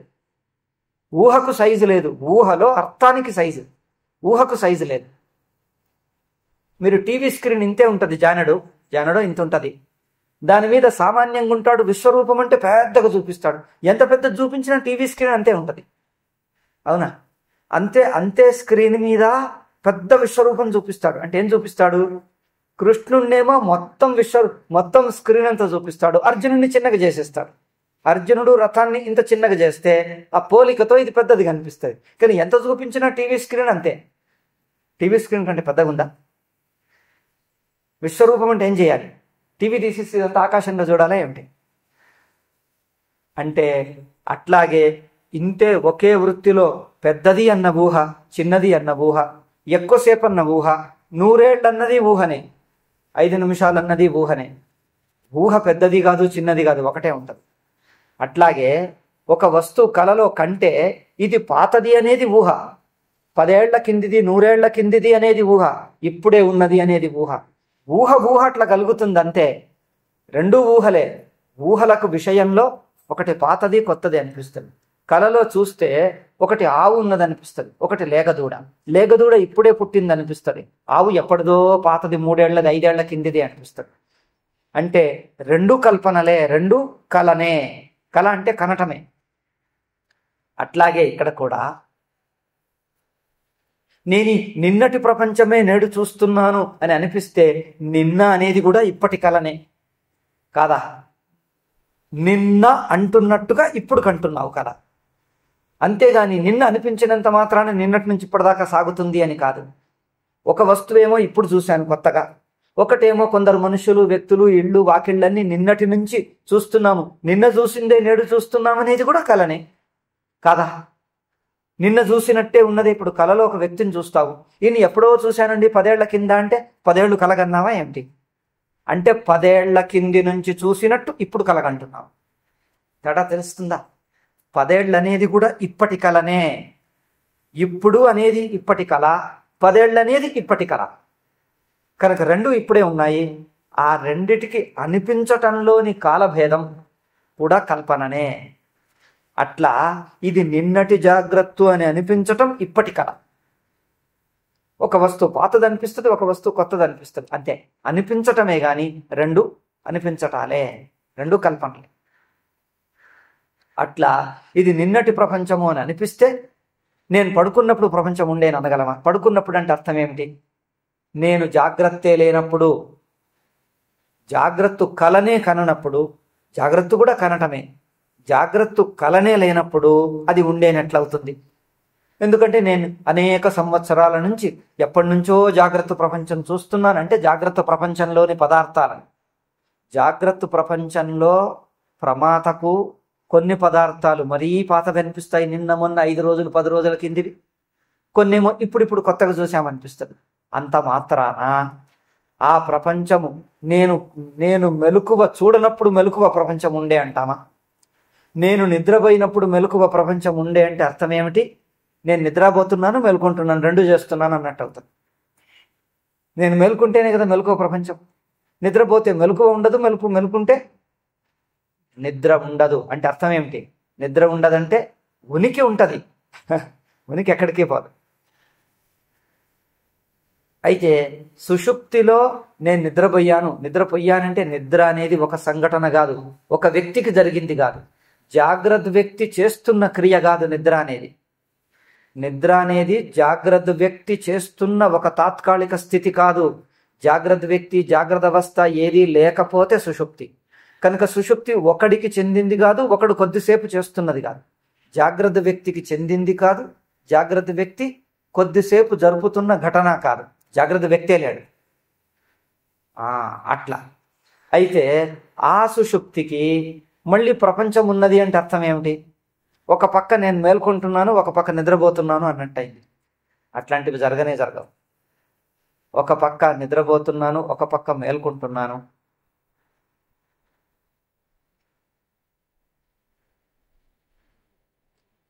ఊహకు సైజు లేదు. ఊహలో అర్థానికి సైజు, ఊహకు సైజు లేదు. మీరు టీవీ స్క్రీన్ ఇంతే ఉంటుంది, జానడో ఇంత ఉంటుంది. దాని మీద సామాన్యంగా ఉంటాడు, విశ్వరూపం అంటే పెద్దగా చూపిస్తాడు. ఎంత పెద్ద చూపించినా టీవీ స్క్రీన్ అంతే ఉంటుంది. అవునా? అంతే స్క్రీన్ మీద పెద్ద విశ్వరూపం చూపిస్తాడు. అంటే ఏం చూపిస్తాడు? కృష్ణుణ్ణేమో మొత్తం స్క్రీన్ అంతా చూపిస్తాడు, అర్జునుడిని చిన్నగా చేసేస్తాడు. అర్జునుడు రథాన్ని ఇంత చిన్నగా చేస్తే ఆ పోలికతో ఇది పెద్దది కనిపిస్తుంది. కానీ ఎంత చూపించినా టీవీ స్క్రీన్ అంతే. టీవీ స్క్రీన్ కంటే పెద్దగా ఉందా? విశ్వరూపం అంటే ఏం చేయాలి? టీవీ తీసేసి ఇదంతా ఆకాశంలో చూడాలా ఏమిటి? అంటే అట్లాగే ఇంతే ఒకే వృత్తిలో పెద్దది అన్న ఊహ, చిన్నది అన్న ఊహ, ఎక్కువసేపు అన్న ఊహ, 100 ఏళ్ళు అన్నది ఊహనే, 5 నిమిషాలు అన్నది ఊహనే. ఊహ పెద్దది కాదు, చిన్నది కాదు, ఒకటే ఉంటుంది. అట్లాగే ఒక వస్తువు కలలో కంటే ఇది పాతది అనేది ఊహ, 10 ఏళ్ల కిందిది, 100 ఏళ్ల కిందిది అనేది ఊహ, ఇప్పుడే ఉన్నది అనేది ఊహ. ఊహ అట్లా కలుగుతుంది అంతే. రెండు ఊహలే. ఊహలకు విషయంలో ఒకటి పాతది, కొత్తది అనిపిస్తుంది. కలలో చూస్తే ఒకటి ఆవు ఉన్నది అనిపిస్తుంది, ఒకటి లేగదూడ ఇప్పుడే పుట్టింది అనిపిస్తుంది. ఆవు ఎప్పటిదో పాతది, 3 ఏళ్లది, 5 ఏళ్ల కిందిది అనిపిస్తుంది. అంటే రెండు కల్పనలే, రెండు కలనే. కల అంటే కనటమే. అట్లాగే ఇక్కడ కూడా నేను నిన్నటి ప్రపంచమే నేడు చూస్తున్నాను అని అనిపిస్తే నిన్న అనేది కూడా ఇప్పటి కలనే కాదా? నిన్న అంటున్నట్టుగా ఇప్పుడు కంటున్నావు కదా. అంతేగాని నిన్న అనిపించినంత మాత్రాన నిన్నటి నుంచి ఇప్పటిదాకా సాగుతుంది అని కాదు. ఒక వస్తువేమో ఇప్పుడు చూశాను కొత్తగా, ఒకటేమో కొందరు మనుషులు, వ్యక్తులు, ఇళ్ళు, వాకిళ్ళన్నీ నిన్నటి నుంచి చూస్తున్నాము, నిన్న చూసిందే నేడు చూస్తున్నాం అనేది కూడా కలనే కాదా? నిన్న చూసినట్టే ఉన్నది. ఇప్పుడు కలలో ఒక వ్యక్తిని చూస్తావు, ఈయన ఎప్పుడో చూశానండి 10 ఏళ్ల కింద అంటే 10 ఏళ్ళు కలగన్నావా ఏమిటి? అంటే 10 ఏళ్ల కింది నుంచి చూసినట్టు ఇప్పుడు కలగంటున్నావు. తేడా తెలుస్తుందా? 10 ఏళ్ళు అనేది కూడా ఇప్పటి కలనే. ఇప్పుడు అనేది ఇప్పటి కళ, 10 ఏళ్ళు అనేది ఇప్పటి కళ. కనుక రెండు ఇప్పుడే ఉన్నాయి. ఆ రెండిటికి అనిపించటంలోని కాలభేదం కూడా కల్పననే. అట్లా ఇది నిన్నటి జాగ్రత్త అని అనిపించటం ఇప్పటి కళ. ఒక వస్తువు పాతది అనిపిస్తుంది, ఒక వస్తువు కొత్తది అనిపిస్తుంది, అంతే. అనిపించటమే గాని రెండు అనిపించటాలే, రెండు కల్పనలే. అట్లా ఇది నిన్నటి ప్రపంచము అని అనిపిస్తే నేను పడుకున్నప్పుడు ప్రపంచం ఉండేని అనగలమా? పడుకున్నప్పుడు అంటే అర్థం ఏమిటి? నేను జాగ్రత్తే లేనప్పుడు, జాగ్రత్త కలనే కననప్పుడు, జాగ్రత్త కూడా కనటమే, జాగ్రత్త కలనే లేనప్పుడు అది ఉండేనట్లవుతుంది. ఎందుకంటే నేను అనేక సంవత్సరాల నుంచి ఎప్పటి నుంచో జాగ్రత్త ప్రపంచం చూస్తున్నానంటే జాగ్రత్త ప్రపంచంలోని పదార్థాలను, జాగ్రత్త ప్రపంచంలో ప్రమాతకు కొన్ని పదార్థాలు మరీ పాతవి అనిపిస్తాయి, నిన్న మొన్న 5 రోజులు 10 రోజుల కిందివి. కొన్నేమో ఇప్పుడు కొత్తగా చూసామనిపిస్తుంది. అంత మాత్రాన ఆ ప్రపంచము నేను మెలకువ చూడనప్పుడు మెలకువ ప్రపంచం ఉండే అంటామా? నేను నిద్రపోయినప్పుడు మెలకువ ప్రపంచం ఉండే అంటే అర్థం ఏమిటి? నేను నిద్రపోతున్నాను, మెలుకుంటున్నాను, రెండు చేస్తున్నాను అన్నట్టు అవుతుంది. నేను మెలుకుంటేనే కదా మెలకువ ప్రపంచం. నిద్రపోతే మెలకువ ఉండదు, మెలుకుంటే నిద్ర ఉండదు. అంటే అర్థం ఏమిటి? నిద్ర ఉండదంటే ఉనికి ఉంటుంది, ఉనికి ఎక్కడికి పోదు. అయితే సుషుప్తిలో నేను నిద్రపోయానంటే నిద్ర అనేది ఒక సంఘటన కాదు, ఒక వ్యక్తికి జరిగింది కాదు, జాగ్రత్త వ్యక్తి చేస్తున్న క్రియ కాదు. నిద్ర అనేది జాగ్రత్త వ్యక్తి చేస్తున్న ఒక తాత్కాలిక స్థితి కాదు. జాగ్రత్త వ్యక్తి, జాగ్రత్త అవస్థ ఏది లేకపోతే సుషుప్తి. కనుక సుషుప్తి ఒకడికి చెందింది కాదు, ఒకడు కొద్దిసేపు చేస్తున్నది కాదు. జాగ్రత్త వ్యక్తికి చెందింది కాదు, జాగ్రత్త వ్యక్తి కొద్దిసేపు జరుపుతున్న ఘటన కాదు. జాగ్రత్త వ్యక్తే లేడు. అట్లా అయితే ఆ సుషుప్తికి మళ్ళీ ప్రపంచం ఉన్నది అంటే అర్థం ఏమిటి? ఒక పక్క నేను మేల్కొంటున్నాను, ఒక పక్క నిద్రపోతున్నాను అన్నట్టయింది. అట్లాంటివి జరగవు. ఒక పక్క నిద్రపోతున్నాను, ఒక పక్క మేల్కొంటున్నాను.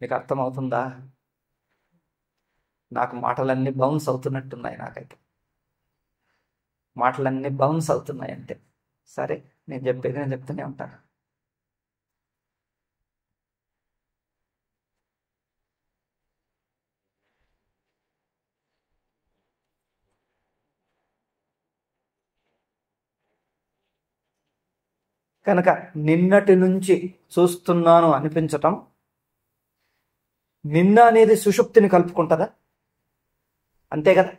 మీకు అర్థమవుతుందా? నాకు మాటలన్నీ బౌన్స్ అవుతున్నట్టున్నాయి. నాకైతే మాటలన్నీ బౌన్స్ అవుతున్నాయి. అంటే సరే, నేను చెప్పేది నేను చెప్తూనే ఉంటాను. కనుక నిన్నటి నుంచి చూస్తున్నాను అనిపించటం, నిన్న అనేది సుషుప్తిని కలుపుకుంటుందా? అంతే కదా.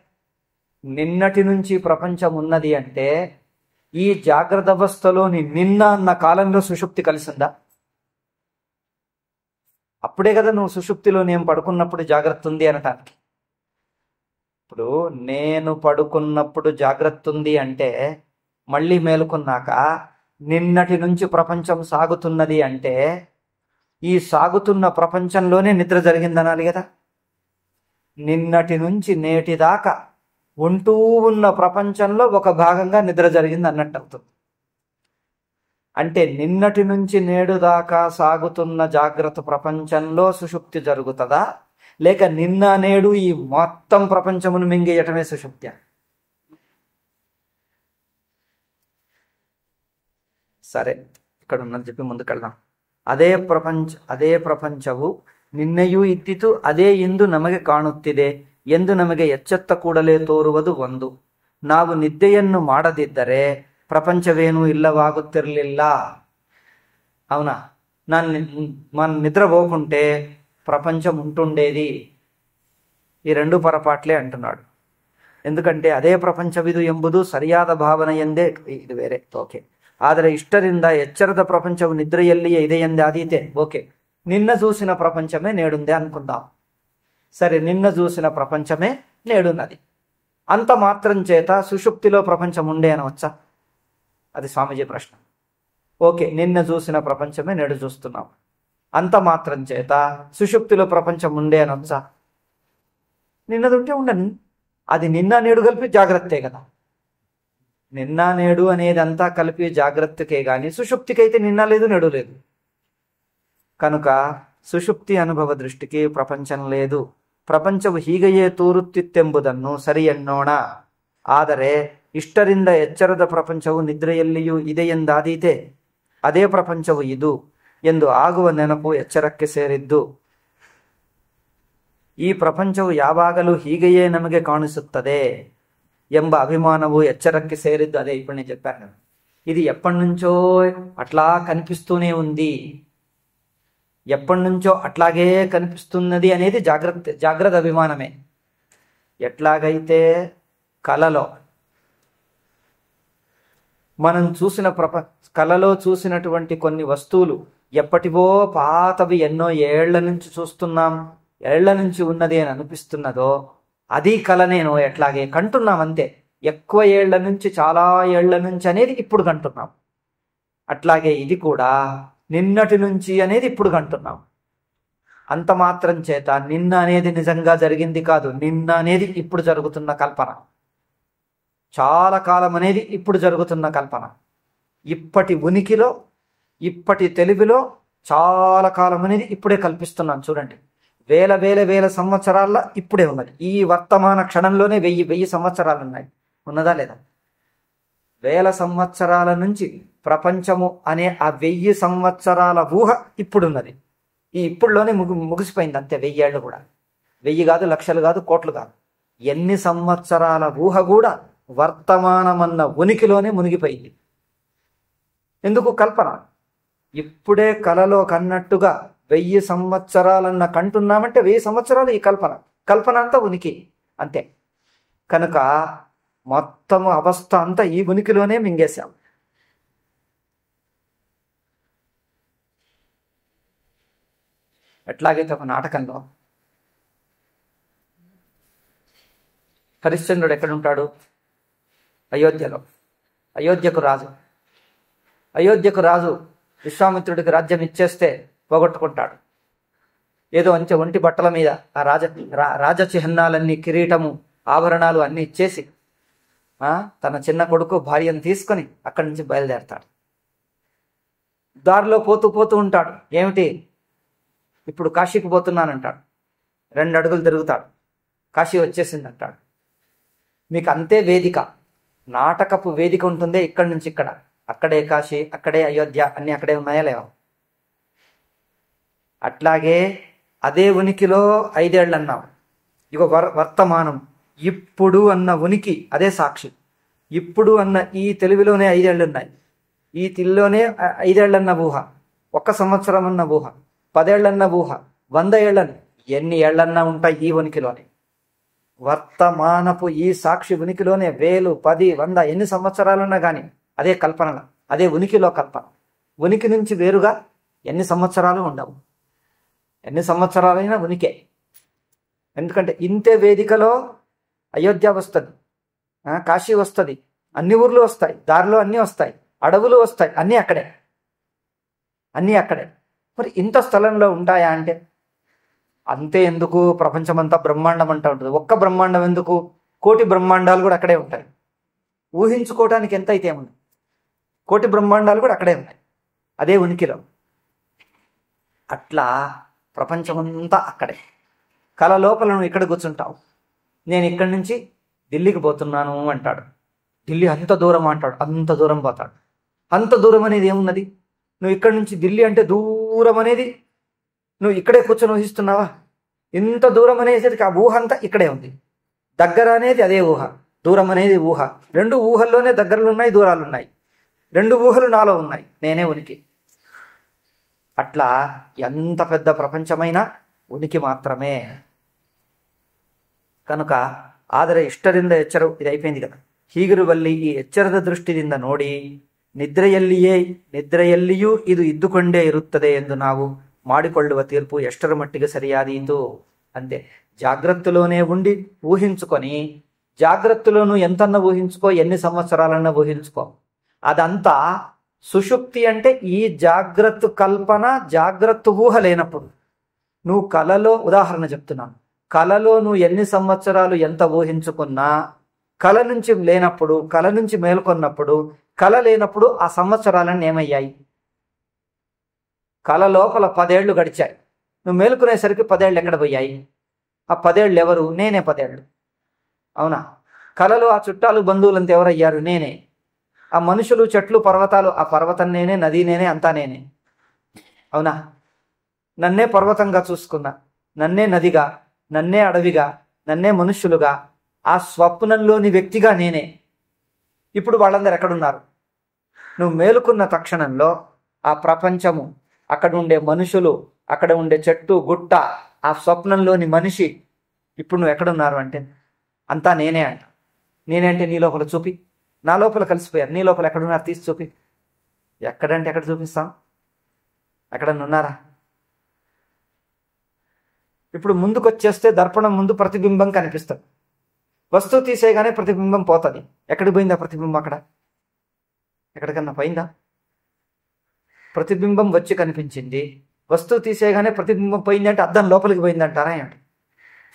నిన్నటి నుంచి ప్రపంచం ఉన్నది అంటే ఈ జాగ్రత్త అవస్థలోని నిన్న అన్న కాలంలో సుషుప్తి కలిసిందా? అప్పుడే కదా నువ్వు సుషుప్తిలో నేను పడుకున్నప్పుడు జాగ్రత్త ఉంది అనటానికి. ఇప్పుడు నేను పడుకున్నప్పుడు జాగ్రత్త ఉంది అంటే మళ్ళీ మేలుకున్నాక నిన్నటి నుంచి ప్రపంచం సాగుతున్నది అంటే ఈ సాగుతున్న ప్రపంచంలోనే నిద్ర జరిగిందనాలి కదా. నిన్నటి నుంచి నేటి దాకా ఉంటూ ఉన్న ప్రపంచంలో ఒక భాగంగా నిద్ర జరిగింది అన్నట్టు అవుతుంది. అంటే నిన్నటి నుంచి నేడు దాకా సాగుతున్న జాగ్రత్త ప్రపంచంలో సుషుప్తి జరుగుతుందా, లేక నిన్న నేడు ఈ మొత్తం ప్రపంచమును మింగేయటమే సుషుప్తి? సరే, ఇక్కడ ఉన్నది చెప్పి ముందుకెళ్దాం. ಅದೇ ಪ್ರಪಂಚವು ನಿನ್ನೆಯೂ ಇದ್ದಿತು, ಅದೇ ಇಂದು ನಮಗೆ ಕಾಣುತ್ತಿದೆ ಎಂದು ನಮಗೆ ಎಚ್ಚೆತ್ತ ಕೂಡಲೇ ತೋರುವುದು ಒಂದು. ನಾವು ನಿದ್ದೆಯನ್ನು ಮಾಡದಿದ್ದರೆ ప్రపంచవేనూ ఇల్లవాగుತ್ತಿರಲಿಲ್ಲ. అవునా? మన నిద్ర పోకుంటే ప్రపంచం ఉంటుండేది. ఈ రెండు పొరపాట్లే అంటున్నాడు. ఎందుకంటే ಅದೇ ಪ್ರಪಂಚವಿದು ಎಂಬುದು ಸರಿಯಾದ ಭಾವನೆ ಎಂದೇ, ಇದು ಬೇರೆ. ಓಕೆ. ಆದರೆ ಇಷ್ಟರಿಂದ ಎಚ್ಚರದ ప్రపంచವು నిద్రయಲ್ಲಿಯೇ ಇದೆ ಎಂದಾದೀತೆ. ఓకే, నిన్న చూసిన ప్రపంచమే నేడుందే అనుకుందాం. సరే, నిన్న చూసిన ప్రపంచమే నేడున్నది. అంత మాత్రం చేత సుషుప్తిలో ప్రపంచం ఉండే అనవచ్చా? అది స్వామీజీ ప్రశ్న. ఓకే, నిన్న చూసిన ప్రపంచమే నేడు చూస్తున్నాం. అంత మాత్రం చేత సుషుప్తిలో ప్రపంచం ఉండే అనవచ్చా? నిన్నది ఉంటే ఉండని. అది నిన్న నేడు కలిపి జాగ్రత్తే కదా. నిన్న నేడు అనేది అంతా కలిపి జాగ్రత్తకే గాని సుషుప్తికైతే నిన్న లేదు నేడు లేదు. కనుక ಸುಷುಪ್ತಿ ಅನುಭವ ದೃಷ್ಟಿಗೆ ಪ್ರಪಂಚ లేదు. ಪ್ರಪಂಚವು ಹೀಗೆಯೇ ತೋರುತ್ತಿತ್ತೆಂಬುದನ್ನು ಸರಿ ಎನ್ನೋಣ. ಆದರೆ ಇಷ್ಟರಿಂದ ಎಚ್ಚರದ ಪ್ರಪಂಚವು ನಿದ್ರೆಯಲ್ಲಿಯೂ ಇದೆ ಎಂದಾದೀತೆ. ಅದೇ ಪ್ರಪಂಚವು ಇದು ಎಂದು ಆಗುವ ನೆನಪು ಎಚ್ಚರಕ್ಕೆ ಸೇರಿದ್ದು. ಈ ಪ್ರಪಂಚವು ಯಾವಾಗಲೂ ಹೀಗೆಯೇ ನಮಗೆ ಕಾಣಿಸುತ್ತದೆ ಎಂಬ అభిమానము ఎచ్చరಕ್ಕೆ సేరిద్దు. అదే ఇప్పుడు నేను చెప్పాను. ఇది ఎప్పటి నుంచో అట్లా కనిపిస్తూనే ఉంది, ఎప్పటి నుంచో అట్లాగే కనిపిస్తున్నది అనేది జాగ్రత్త అభిమానమే. ఎట్లాగైతే కలలో మనం చూసిన కలలో చూసినటువంటి కొన్ని వస్తువులు ఎప్పటివో పాతవి ఎన్నో ఏళ్ల నుంచి చూస్తున్నాం, ఏళ్ల నుంచి ఉన్నది అని అనిపిస్తున్నదో అది కలనేనో ఎట్లాగే కంటున్నాం అంతే. ఎక్కువ ఏళ్ల నుంచి, చాలా ఏళ్ల నుంచి అనేది ఇప్పుడు కంటున్నాం. అట్లాగే ఇది కూడా నిన్నటి నుంచి అనేది ఇప్పుడు కంటున్నాం. అంత మాత్రం చేత నిన్న అనేది నిజంగా జరిగింది కాదు. నిన్న అనేది ఇప్పుడు జరుగుతున్న కల్పన. చాలా కాలం అనేది ఇప్పుడు జరుగుతున్న కల్పన. ఇప్పటి ఉనికిలో, ఇప్పటి తెలివిలో చాలా కాలం అనేది ఇప్పుడే కల్పిస్తున్నాం. చూడండి, వేల వేల వేల సంవత్సరాల ఇప్పుడే ఉన్నది. ఈ వర్తమాన క్షణంలోనే వెయ్యి సంవత్సరాలు ఉన్నాయి. ఉన్నదా లేదా? వేల సంవత్సరాల నుంచి ప్రపంచము అనే ఆ 1000 సంవత్సరాల ఊహ ఇప్పుడున్నది. ఈ ఇప్పుడులోనే ముగిసిపోయింది అంతే. 1000 ఏళ్ళు కూడా, 1000 కాదు, లక్షలు కాదు, కోట్లు కాదు. ఎన్ని సంవత్సరాల ఊహ కూడా వర్తమానమన్న ఉనికిలోనే మునిగిపోయింది. ఎందుకు? కల్పన. ఇప్పుడే కలలో కన్నట్టుగా 1000 సంవత్సరాలన్న కంటున్నామంటే 1000 సంవత్సరాలు ఈ కల్పన అంతా ఉనికి అంతే. కనుక మొత్తము అవస్థ అంతా ఈ ఉనికిలోనే మింగేశాం. ఎట్లాగైతే ఒక నాటకంలో హరిశ్చంద్రుడు ఎక్కడుంటాడు? అయోధ్యలో. అయోధ్యకు రాజు విశ్వామిత్రుడికి రాజ్యం ఇచ్చేస్తే పోగొట్టుకుంటాడు. ఏదో ఒంటి బట్టల మీద ఆ రాజచిహ్నాలన్నీ, కిరీటము, ఆభరణాలు అన్నీ ఇచ్చేసి తన చిన్న కొడుకు భార్యను తీసుకొని అక్కడి నుంచి బయలుదేరతాడు. దారిలో పోతూ ఉంటాడు. ఏమిటి, ఇప్పుడు కాశీకి పోతున్నానంటాడు. 2 అడుగులు తిరుగుతాడు, కాశీ వచ్చేసింది అంటాడు. మీకు అంతే వేదిక, నాటకపు వేదిక ఉంటుందే ఇక్కడి నుంచి ఇక్కడ. అక్కడే కాశీ, అక్కడే అయోధ్య, అన్నీ అక్కడే ఉన్నాయా లేవా? అట్లాగే అదే ఉనికిలో 5 ఏళ్ళు అన్నాం. ఇగో వర్తమానం, ఇప్పుడు అన్న ఉనికి అదే సాక్షి. ఇప్పుడు అన్న ఈ తెలివిలోనే 5 ఏళ్ళు ఉన్నాయి. ఈ తిల్లోనే 5 ఏళ్ళన్న ఊహ, 1 సంవత్సరం అన్న ఊహ, 10 ఏళ్ళన్న ఊహ, 100 ఏళ్ళని, ఎన్ని ఏళ్ళన్నా ఉంటాయి ఈ ఉనికిలోనే. వర్తమానపు ఈ సాక్షి ఉనికిలోనే 1000, 10, 100 ఎన్ని సంవత్సరాలున్నా కానీ అదే కల్పన, అదే ఉనికిలో కల్పన. ఉనికి నుంచి వేరుగా ఎన్ని సంవత్సరాలు ఉండవు. ఎన్ని సంవత్సరాలైనా ఉనికే. ఎందుకంటే ఇంతే వేదికలో అయోధ్య వస్తుంది, కాశీ వస్తుంది, అన్ని ఊర్లు వస్తాయి, దారిలో అన్నీ వస్తాయి, అడవులు వస్తాయి, అన్నీ అక్కడే. మరి ఇంత స్థలంలో ఉంటాయా అంటే అంతే. ఎందుకు? ప్రపంచమంతా బ్రహ్మాండం అంటూ ఉంటుంది. ఒక్క బ్రహ్మాండం ఎందుకు? కోటి బ్రహ్మాండాలు కూడా అక్కడే ఉంటాయి. ఊహించుకోవటానికి ఎంత అయితే ఏముంది, కోటి బ్రహ్మాండాలు కూడా అక్కడే ఉన్నాయి, అదే ఉనికిలో. అట్లా ప్రపంచమంతా అక్కడే. కళ లోపల నువ్వు ఇక్కడ కూర్చుంటావు. నేను ఇక్కడి నుంచి ఢిల్లీకి పోతున్నాను అంటాడు. ఢిల్లీ అంత దూరం అంటాడు. అంత దూరం పోతాడు. అంత దూరం అనేది ఏమున్నది? నువ్వు ఇక్కడి నుంచి ఢిల్లీ అంటే దూరం అనేది నువ్వు ఇక్కడే కూర్చొని ఊహిస్తున్నావా? ఇంత దూరం అనేసరికి ఆ ఊహ అంతా ఇక్కడే ఉంది. దగ్గర అనేది అదే ఊహ, దూరం అనేది ఊహ. 2 ఊహల్లోనే దగ్గరలు ఉన్నాయి, దూరాలు ఉన్నాయి. 2 ఊహలు నాలో ఉన్నాయి, నేనే ఉనికి. అట్లా ఎంత పెద్ద ప్రపంచమైనా ఉనికి మాత్రమే. ಕನುಕ ಆದರೆ ಇಷ್ಟರಿಂದ ಎಚ್ಚರ ಇದೈಪೇಂದಿ కదా. ಹೀಗಿರುವಲ್ಲಿ ಈ ಎಚ್ಚರದ ದೃಷ್ಟಿಯಿಂದ ನೋಡಿ ನಿದ್ರೆಯಲ್ಲಿಯೂ ಇದು ಇದ್ದುಕೊಂಡೇ ಇರುತ್ತದೆ ಎಂದು ನಾವು ಮಾಡಿಕೊಳ್ಳುವ ತೀರ್ಪು ಎಷ್ಟರ ಮಟ್ಟಿಗೆ ಸರಿಯಾದೀತು అంతే. జాగ్రత్తలోనే ఉండి ఊహించుకొని, జాగ్రత్తలోనూ ఎంతన్నా ఊహించుకో, ఎన్ని సంవత్సరాలన్నా ఊహించుకో, అదంతా సుషుప్తి. అంటే ఈ జాగ్రత్త కల్పన, జాగ్రత్త ఊహ లేనప్పుడు. నువ్వు కలలో, ఉదాహరణ చెప్తున్నాను, కలలో నువ్వు ఎన్ని సంవత్సరాలు ఎంత ఊహించుకున్నా, కల నుంచి లేనప్పుడు, కల నుంచి మేల్కొన్నప్పుడు, కల లేనప్పుడు ఆ సంవత్సరాలన్నీ ఏమయ్యాయి? కల లోపల 10 ఏళ్ళు గడిచాయి, నువ్వు మేలుకునేసరికి 10 ఏళ్ళు ఎక్కడ పోయాయి? ఆ 10 ఏళ్ళు ఎవరు? నేనే 10 ఏళ్ళు. అవునా? కలలో ఆ చుట్టాలు బంధువులంతా ఎవరయ్యారు? నేనే. ఆ మనుషులు, చెట్లు, పర్వతాలు, ఆ పర్వతం నేనే, నది నేనే, అంతా నేనే. అవునా? నన్నే పర్వతంగా చూసుకున్నా, నన్నే నదిగా, నన్నే అడవిగా, నన్నే మనుష్యులుగా, ఆ స్వప్నంలోని వ్యక్తిగా నేనే. ఇప్పుడు వాళ్ళందరూ ఎక్కడున్నారు? నువ్వు మేలుకున్న తక్షణంలో ఆ ప్రపంచము, అక్కడ ఉండే మనుషులు, అక్కడ ఉండే చెట్టు, గుట్ట, ఆ స్వప్నంలోని మనిషి, ఇప్పుడు నువ్వు ఎక్కడున్నారు అంటే అంతా నేనే అంట. నేనే అంటే నీ లోపల చూపి, నా లోపల కలిసిపోయారు, నీ లోపల ఎక్కడున్నారు తీసి చూపి. ఎక్కడంటే ఎక్కడ చూపిస్తాం? ఎక్కడన్నా ఉన్నారా? ఇప్పుడు ముందుకు వచ్చేస్తే దర్పణం ముందు ప్రతిబింబం కనిపిస్తుంది. వస్తువు తీసేయగానే ప్రతిబింబం పోతుంది. ఎక్కడికి పోయిందా ప్రతిబింబం? అక్కడ ఎక్కడికన్నా పోయిందా? ప్రతిబింబం వచ్చి కనిపించింది, వస్తువు తీసేయగానే ప్రతిబింబం పోయింది అంటే అద్దం లోపలికి పోయింది అంటారా ఏమిటి?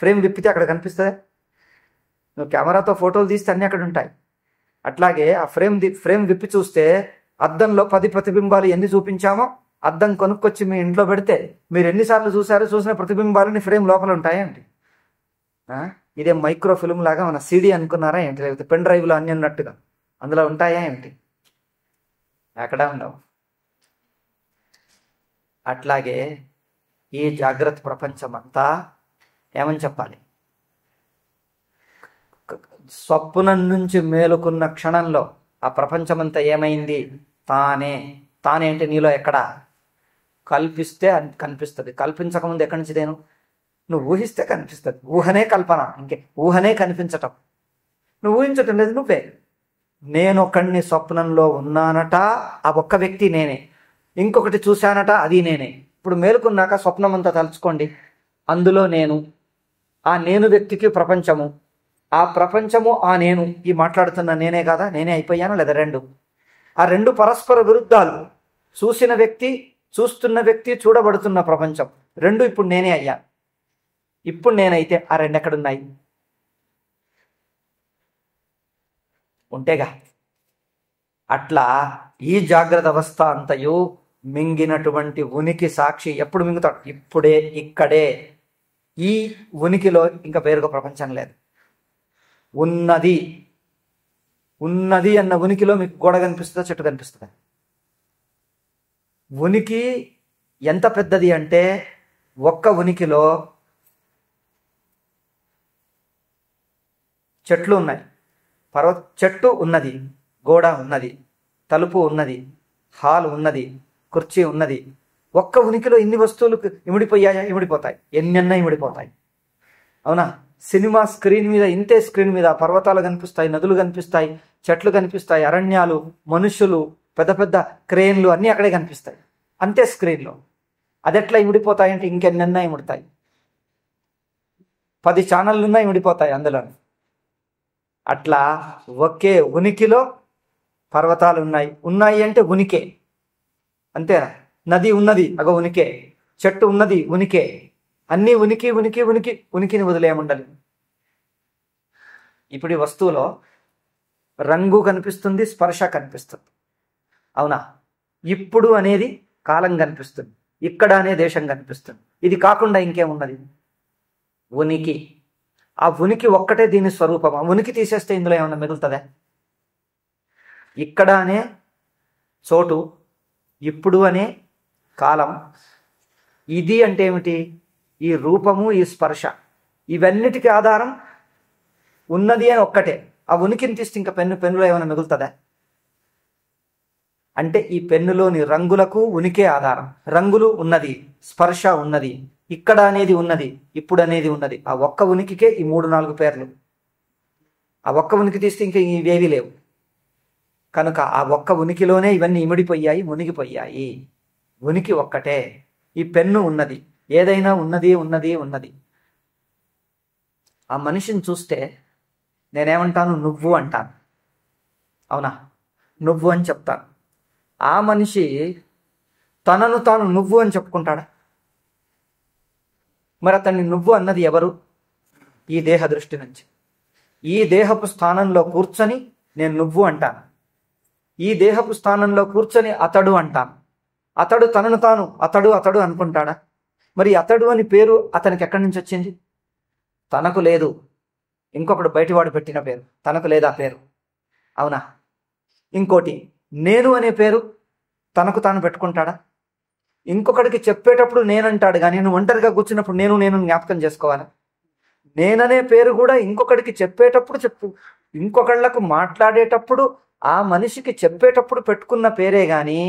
ఫ్రేమ్ విప్పితే అక్కడ కనిపిస్తుంది. నువ్వు కెమెరాతో ఫోటోలు తీస్తే అన్నీ అక్కడ ఉంటాయి. అట్లాగే ఆ ఫ్రేమ్ విప్పి చూస్తే అద్దంలో 10 ప్రతిబింబాలు ఎన్ని చూపించామో, అద్దం కొనుక్కొచ్చి మీ ఇంట్లో పెడితే మీరు ఎన్నిసార్లు చూసిన ప్రతిబింబాలని ఫ్రేమ్ లోపల ఉంటాయేంటి? ఇదే మైక్రో ఫిల్మ్ లాగా మన సిడి అనుకున్నారా ఏంటి? లేకపోతే పెన్ డ్రైవ్లో అన్ని ఉన్నట్టుగా అందులో ఉంటాయా ఏంటి? ఎక్కడా ఉండవు. అట్లాగే ఈ జాగ్రత్త ప్రపంచం అంతా ఏమని చెప్పాలి? స్వప్నం నుంచి మేలుకున్న క్షణంలో ఆ ప్రపంచమంతా ఏమైంది? తానే. తానే అంటే నీలో ఎక్కడా? కల్పిస్తే కనిపిస్తుంది. కల్పించకముందు ఎక్కడి నుంచి దేను? నువ్వు ఊహిస్తే కనిపిస్తుంది. ఊహనే కల్పన, ఇంకే ఊహనే కనిపించటం. నువ్వు ఊహించటం లేదు, నువ్వే. నేను ఒకడిని స్వప్నంలో ఉన్నానట, ఆ ఒక్క వ్యక్తి నేనే. ఇంకొకటి చూశానట, అది నేనే. ఇప్పుడు మేలుకున్నాక స్వప్నం అంతా తలుచుకోండి, అందులో నేను, ఆ నేను వ్యక్తికి ప్రపంచము, ఆ ప్రపంచము ఆ నేను, ఈ మాట్లాడుతున్న నేనే కాదా, నేనే అయిపోయాను లేదా రెండు? ఆ రెండు పరస్పర విరుద్ధాలు. చూసిన వ్యక్తి, చూస్తున్న వ్యక్తి, చూడబడుతున్న ప్రపంచం రెండు ఇప్పుడు నేనే అయ్యా. ఇప్పుడు నేనైతే ఆ రెండు ఎక్కడున్నాయి? ఉంటేగా. అట్లా ఈ జాగ్రత్త అవస్థ అంతయు మింగినటువంటి ఉనికి సాక్షి ఎప్పుడు మింగుతాడు? ఇప్పుడే, ఇక్కడే. ఈ ఉనికిలో ఇంకా వేరొక ప్రపంచం లేదు. ఉన్నది ఉన్నది అన్న ఉనికిలో మీకు గోడ కనిపిస్తుందా, చెట్టు కనిపిస్తుందా? ఉనికి ఎంత పెద్దది అంటే ఒక్క ఉనికిలో చెట్లు ఉన్నాయి, చెట్టు ఉన్నది, గోడ ఉన్నది, తలుపు ఉన్నది, హాల్ ఉన్నది, కుర్చీ ఉన్నది. ఒక్క ఉనికిలో ఇన్ని వస్తువులు ఇమిడిపోయాయా? ఇమిడిపోతాయి. ఎన్నెన్నా ఇమిడిపోతాయి. అవునా? సినిమా స్క్రీన్ మీద, ఇంతే స్క్రీన్ మీద పర్వతాలు కనిపిస్తాయి, నదులు కనిపిస్తాయి, చెట్లు కనిపిస్తాయి, అరణ్యాలు, మనుషులు, పెద్ద పెద్ద క్రేన్లు అన్నీ అక్కడే కనిపిస్తాయి. అంతే స్క్రీన్లో. అది ఎట్లా ఇమిడిపోతాయంటే ఇంకెన్నెన్నా ఇమిడతాయి. 10 ఛానళ్ళున్నా ఇమిడిపోతాయి అందులో. అట్లా ఒకే ఉనికిలో పర్వతాలు ఉన్నాయి అంటే ఉనికే. అంతేనా? నది ఉన్నది, అగో ఉనికే. చెట్టు ఉన్నది, ఉనికే. అన్నీ ఉనికి ఉనికి ఉనికి. ఉనికిని వదిలేముండాలి. ఇప్పుడు ఈ వస్తువులో రంగు కనిపిస్తుంది, స్పర్శ కనిపిస్తుంది. అవునా? ఇప్పుడు అనేది కాలం కనిపిస్తుంది, ఇక్కడ అనే దేశం కనిపిస్తుంది. ఇది కాకుండా ఇంకేమున్నది? ఉనికి. ఆ ఉనికి ఒక్కటే దీని స్వరూపం. ఆ ఉనికి తీసేస్తే ఇందులో ఏమన్నా మిగులుతుందా? ఇక్కడ అనే చోటు, ఇప్పుడు అనే కాలం, ఇది అంటే ఏమిటి? ఈ రూపము, ఈ స్పర్శ, ఇవన్నిటికీ ఆధారం ఉన్నది అని ఒక్కటే. ఆ ఉనికిని తీస్తే ఇంకా పెన్నులో ఏమైనా మిగులుతుందా? అంటే ఈ పెన్నులోని రంగులకు ఉనికే ఆధారం. రంగులు ఉన్నది, స్పర్శ ఉన్నది, ఇక్కడ అనేది ఉన్నది, ఇప్పుడు అనేది ఉన్నది. ఆ ఒక్క ఉనికికే ఈ 3-4 పేర్లు. ఆ ఒక్క ఉనికి తీస్తే ఇంకా ఇవేవి లేవు. కనుక ఆ ఒక్క ఉనికిలోనే ఇవన్నీ ఇమిడిపోయాయి, మునిగిపోయాయి. ఉనికి ఒక్కటే. ఈ పెన్ను ఉన్నది, ఏదైనా ఉన్నది ఉన్నది ఉన్నది. ఆ మనిషిని చూస్తే నేనేమంటాను? నువ్వు అంటాను. అవునా? నువ్వు అని చెప్తాను. ఆ మనిషి తనను తాను నువ్వు అని చెప్పుకుంటాడా? మరి అతన్ని నువ్వు అన్నది ఎవరు? ఈ దేహ దృష్టి నుంచి. ఈ దేహపు స్థానంలో కూర్చొని నేను నువ్వు అంటాను. ఈ దేహపు స్థానంలో కూర్చొని అతడు అంటాను. అతడు తనను తాను అతడు అనుకుంటాడా? మరి అతడు అని పేరు అతనికి ఎక్కడి నుంచి వచ్చింది? తనకు లేదు, ఇంకొకడు బయటివాడు పెట్టిన పేరు. తనకు లేదా పేరు. అవునా? ఇంకోటి, నేను అనే పేరు తనకు తాను పెట్టుకుంటాడా? ఇంకొకడికి చెప్పేటప్పుడు నేనంటాడు, కానీ నువ్వు ఒంటరిగా కూర్చున్నప్పుడు నేను జ్ఞాపకం చేసుకోవాలా? నేననే పేరు కూడా ఇంకొకడికి చెప్పేటప్పుడు ఇంకొకళ్ళకు మాట్లాడేటప్పుడు ఆ మనిషికి చెప్పేటప్పుడు పెట్టుకున్న పేరే కానీ,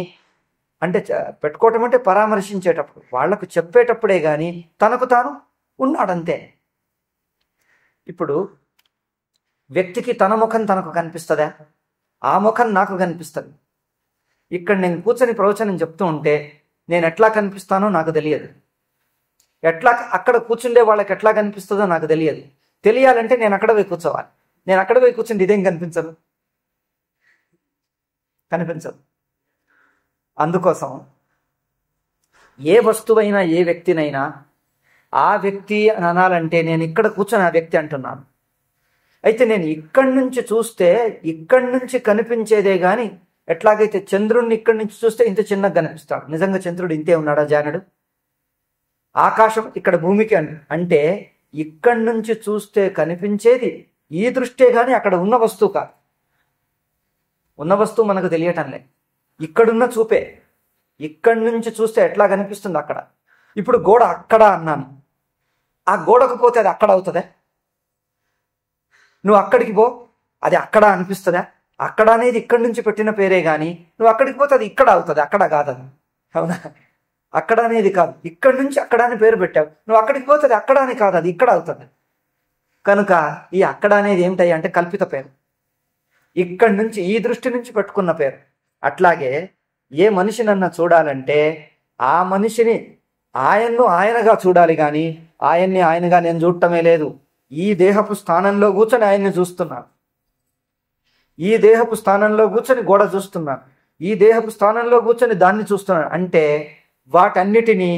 అంటే పెట్టుకోవటం అంటే పరామర్శించేటప్పుడు, వాళ్లకు చెప్పేటప్పుడే కానీ తనకు తాను ఉన్నాడంతే. ఇప్పుడు వ్యక్తికి తన ముఖం తనకు కనిపిస్తుందా? ఆ ముఖం నాకు కనిపిస్తుంది. ఇక్కడ నేను కూర్చొని ప్రవచనం చెప్తూ ఉంటే నేను ఎట్లా కనిపిస్తానో నాకు తెలియదు. ఎట్లా అక్కడ కూర్చుండే వాళ్ళకి ఎట్లా కనిపిస్తుందో నాకు తెలియదు. తెలియాలంటే నేను అక్కడ పోయి కూర్చోవాలి. నేను అక్కడ పోయి కూర్చుంటే ఇదేం కనిపించదు. అందుకోసం ఏ వస్తువైనా, ఏ వ్యక్తినైనా ఆ వ్యక్తి అని అనాలంటే నేను ఇక్కడ కూర్చొని ఆ వ్యక్తి అంటున్నాను. అయితే నేను ఇక్కడి నుంచి చూస్తే ఇక్కడి నుంచి కనిపించేదే గాని, ఎట్లాగైతే చంద్రుడిని ఇక్కడి నుంచి చూస్తే ఇంత చిన్నగా కనిపిస్తాడు. నిజంగా చంద్రుడు ఇంతే ఉన్నాడా జానుడు? ఆకాశం ఇక్కడ భూమికి అంటే ఇక్కడి నుంచి చూస్తే కనిపించేది ఈ దృష్టే గాని అక్కడ ఉన్న వస్తువు కాదు. ఉన్న వస్తువు మనకు తెలియటంలే, ఇక్కడున్న చూపే. ఇక్కడి నుంచి చూస్తే ఎట్లా కనిపిస్తుంది అక్కడ. ఇప్పుడు గోడ అక్కడ అన్నాను, ఆ గోడకు పోతే అది అక్కడ అవుతుందా? నువ్వు అక్కడికి పో, అది అక్కడ అనిపిస్తుందా? అక్కడ అనేది ఇక్కడి నుంచి పెట్టిన పేరే కానీ నువ్వు అక్కడికి పోతే అది ఇక్కడ అవుతుంది, అక్కడ కాదని. అవునా? అక్కడ అనేది కాదు, ఇక్కడి నుంచి అక్కడ అని పేరు పెట్టావు. నువ్వు అక్కడికి పోతే అది అక్కడ అని కాదు, అది ఇక్కడ అవుతుంది. కనుక ఈ అక్కడ అనేది ఏమిటాయి అంటే కల్పిత పేరు. ఇక్కడి నుంచి, ఈ దృష్టి నుంచి పెట్టుకున్న పేరు. అట్లాగే ఏ మనిషినన్నా చూడాలంటే ఆ మనిషిని ఆయన్ను ఆయనగా చూడాలి కానీ ఆయన్ని ఆయనగా నేను చూడటమే లేదు. ఈ దేహపు స్థానంలో కూర్చొని ఆయన్ని చూస్తున్నాను, ఈ దేహపు స్థానంలో కూర్చొని గోడ చూస్తున్నాను, ఈ దేహపు స్థానంలో కూర్చొని దాన్ని చూస్తున్నాను. అంటే వాటన్నిటినీ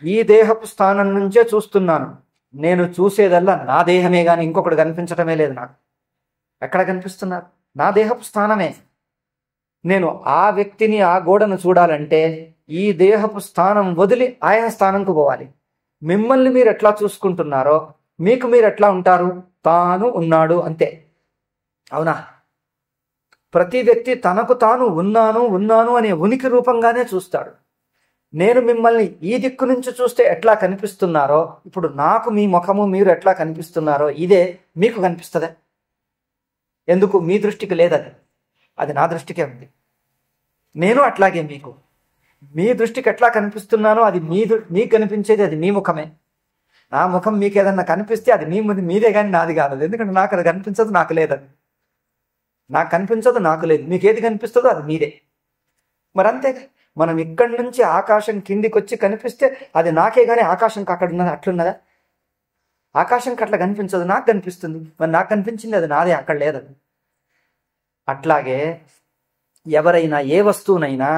ఈ దేహపు స్థానం నుంచే చూస్తున్నాను. నేను చూసేదల్లా నా దేహమే కానీ ఇంకొకటి కనిపించటమే లేదు. నాకు ఎక్కడ కనిపిస్తున్నారు? నా దేహపు స్థానమే. నేను ఆ వ్యక్తిని, ఆ గోడను చూడాలంటే ఈ దేహపు స్థానం వదిలి ఆయన స్థానంకు పోవాలి. మిమ్మల్ని మీరు ఎట్లా చూసుకుంటున్నారో మీకు మీరు ఎట్లా ఉంటారు? తాను ఉన్నాడు అంతే. అవునా? ప్రతి వ్యక్తి తనకు తాను ఉన్నాను ఉన్నాను అనే ఉనికి రూపంగానే చూస్తాడు. నేను మిమ్మల్ని ఈ దిక్కు నుంచి చూస్తే ఎట్లా కనిపిస్తున్నారో, ఇప్పుడు నాకు మీ ముఖము మీరు ఎట్లా కనిపిస్తున్నారో ఇదే మీకు కనిపిస్తుందా? ఎందుకు? మీ దృష్టికి లేదది, అది నా దృష్టికే ఉంది. నేను అట్లాగే మీకు మీ దృష్టికి ఎట్లా కనిపిస్తున్నానో అది మీకు కనిపించేది అది మీ ముఖమే. నా ముఖం మీకు ఏదన్నా కనిపిస్తే అది మీదే కానీ నాది కాదు. ఎందుకంటే నాకు అది కనిపించదు, నాకు లేదది. నాకు కనిపించదు, నాకు లేదు. మీకు ఏది కనిపిస్తుందో అది మీదే. మరి అంతేగా, మనం ఇక్కడి నుంచి ఆకాశం కిందికి వచ్చి కనిపిస్తే అది నాకే కానీ ఆకాశంకి అక్కడ ఉన్నది అట్లున్నదా? ఆకాశంకి అట్లా కనిపించదు, నాకు కనిపిస్తుంది. మరి నాకు కనిపించింది అది నాదే, అక్కడ లేదది. అట్లాగే ఎవరైనా ఏ వస్తువునైనా,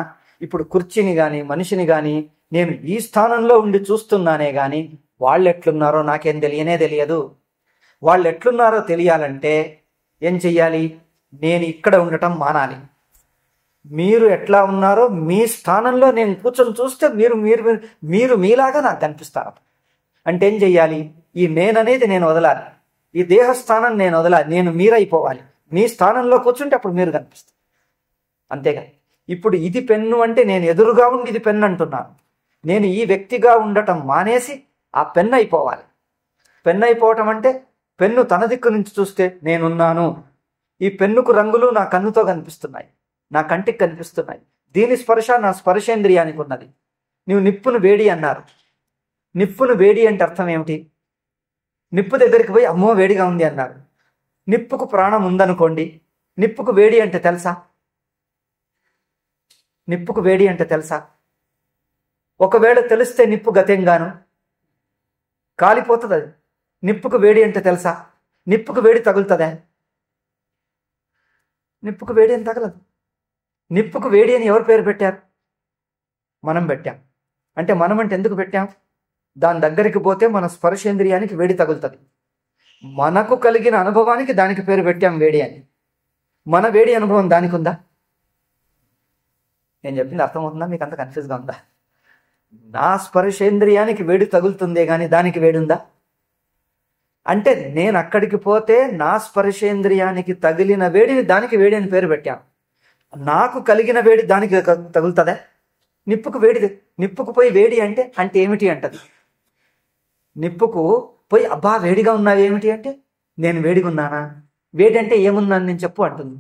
ఇప్పుడు కుర్చీని కానీ మనిషిని కానీ నేను ఈ స్థానంలో ఉండి చూస్తున్నానే కానీ వాళ్ళు ఎట్లున్నారో నాకేం తెలియదు. వాళ్ళు ఎట్లున్నారో తెలియాలంటే ఏం చెయ్యాలి? నేను ఇక్కడ ఉండటం మానాలి. మీరు ఎట్లా ఉన్నారో మీ స్థానంలో నేను కూర్చొని చూస్తే మీరు మీరు మీరు మీలాగా నాకు కనిపిస్తారు. అంటే ఏం చెయ్యాలి? ఈ నేననేది నేను వదలాలి, ఈ దేహస్థానం నేను వదలాలి, నేను మీరైపోవాలి. మీ స్థానంలో కూర్చుంటే అప్పుడు మీరు కనిపిస్తారు. అంతేగా. ఇప్పుడు ఇది పెన్ను అంటే నేను ఎదురుగా ఉండి ఇది పెన్ను అంటున్నాను. నేను ఈ వ్యక్తిగా ఉండటం మానేసి ఆ పెన్ను అయిపోవాలి. పెన్ను అయిపోవటం అంటే పెన్ను తన దిక్కు నుంచి చూస్తే నేనున్నాను. ఈ పెన్నుకు రంగులు నా కన్నుతో కనిపిస్తున్నాయి, నా కంటికి కనిపిస్తున్నాయి. దీని స్పర్శ నా స్పర్శేంద్రియానికి ఉన్నది. నువ్వు నిప్పును వేడి అన్నారు. నిప్పును వేడి అంటే అర్థం ఏమిటి? నిప్పు దగ్గరికి పోయి అమ్మో వేడిగా ఉంది అన్నారు. నిప్పుకు ప్రాణం ఉందనుకోండి, నిప్పుకు వేడి అంటే తెలుసా? నిప్పుకు వేడి అంటే తెలుసా? ఒకవేళ తెలిస్తే నిప్పు గతెంగాను కాలిపోతుంది. అది నిప్పుకు వేడి అంటే తెలుసా? నిప్పుకు వేడి తగులుతుందా? నిప్పుకు వేడి అని తగలదు. నిప్పుకు వేడి అని ఎవరు పేరు పెట్టారు? మనం పెట్టాం. అంటే మనం అంటే ఎందుకు పెట్టాం? దాని దగ్గరికి పోతే మన స్పర్శేంద్రియానికి వేడి తగులుతుంది. మనకు కలిగిన అనుభవానికి దానికి పేరు పెట్టాం వేడి అని. మన వేడి అనుభవం దానికి ఉందా? నేను చెప్పింది అర్థమవుతుందా? మీకు అంత కన్ఫ్యూజ్గా ఉందా? నా స్పర్శేంద్రియానికి వేడి తగులుతుందే కానీ దానికి వేడి ఉందా? అంటే నేను అక్కడికి పోతే నా స్పర్శేంద్రియానికి తగిలిన వేడిని దానికి వేడి అని పేరు పెట్టాను. నాకు కలిగిన వేడి దానికి తగులుతుందా? నిప్పుకు వేడి, నిప్పుకు పోయి వేడి అంటే అంటే ఏమిటి అంటది. నిప్పుకు పోయి అబ్బా వేడిగా ఉన్నావు ఏమిటి అంటే నేను వేడిగా ఉన్నానా? వేడి అంటే ఏమున్నాను నేను చెప్పు అంటుంది.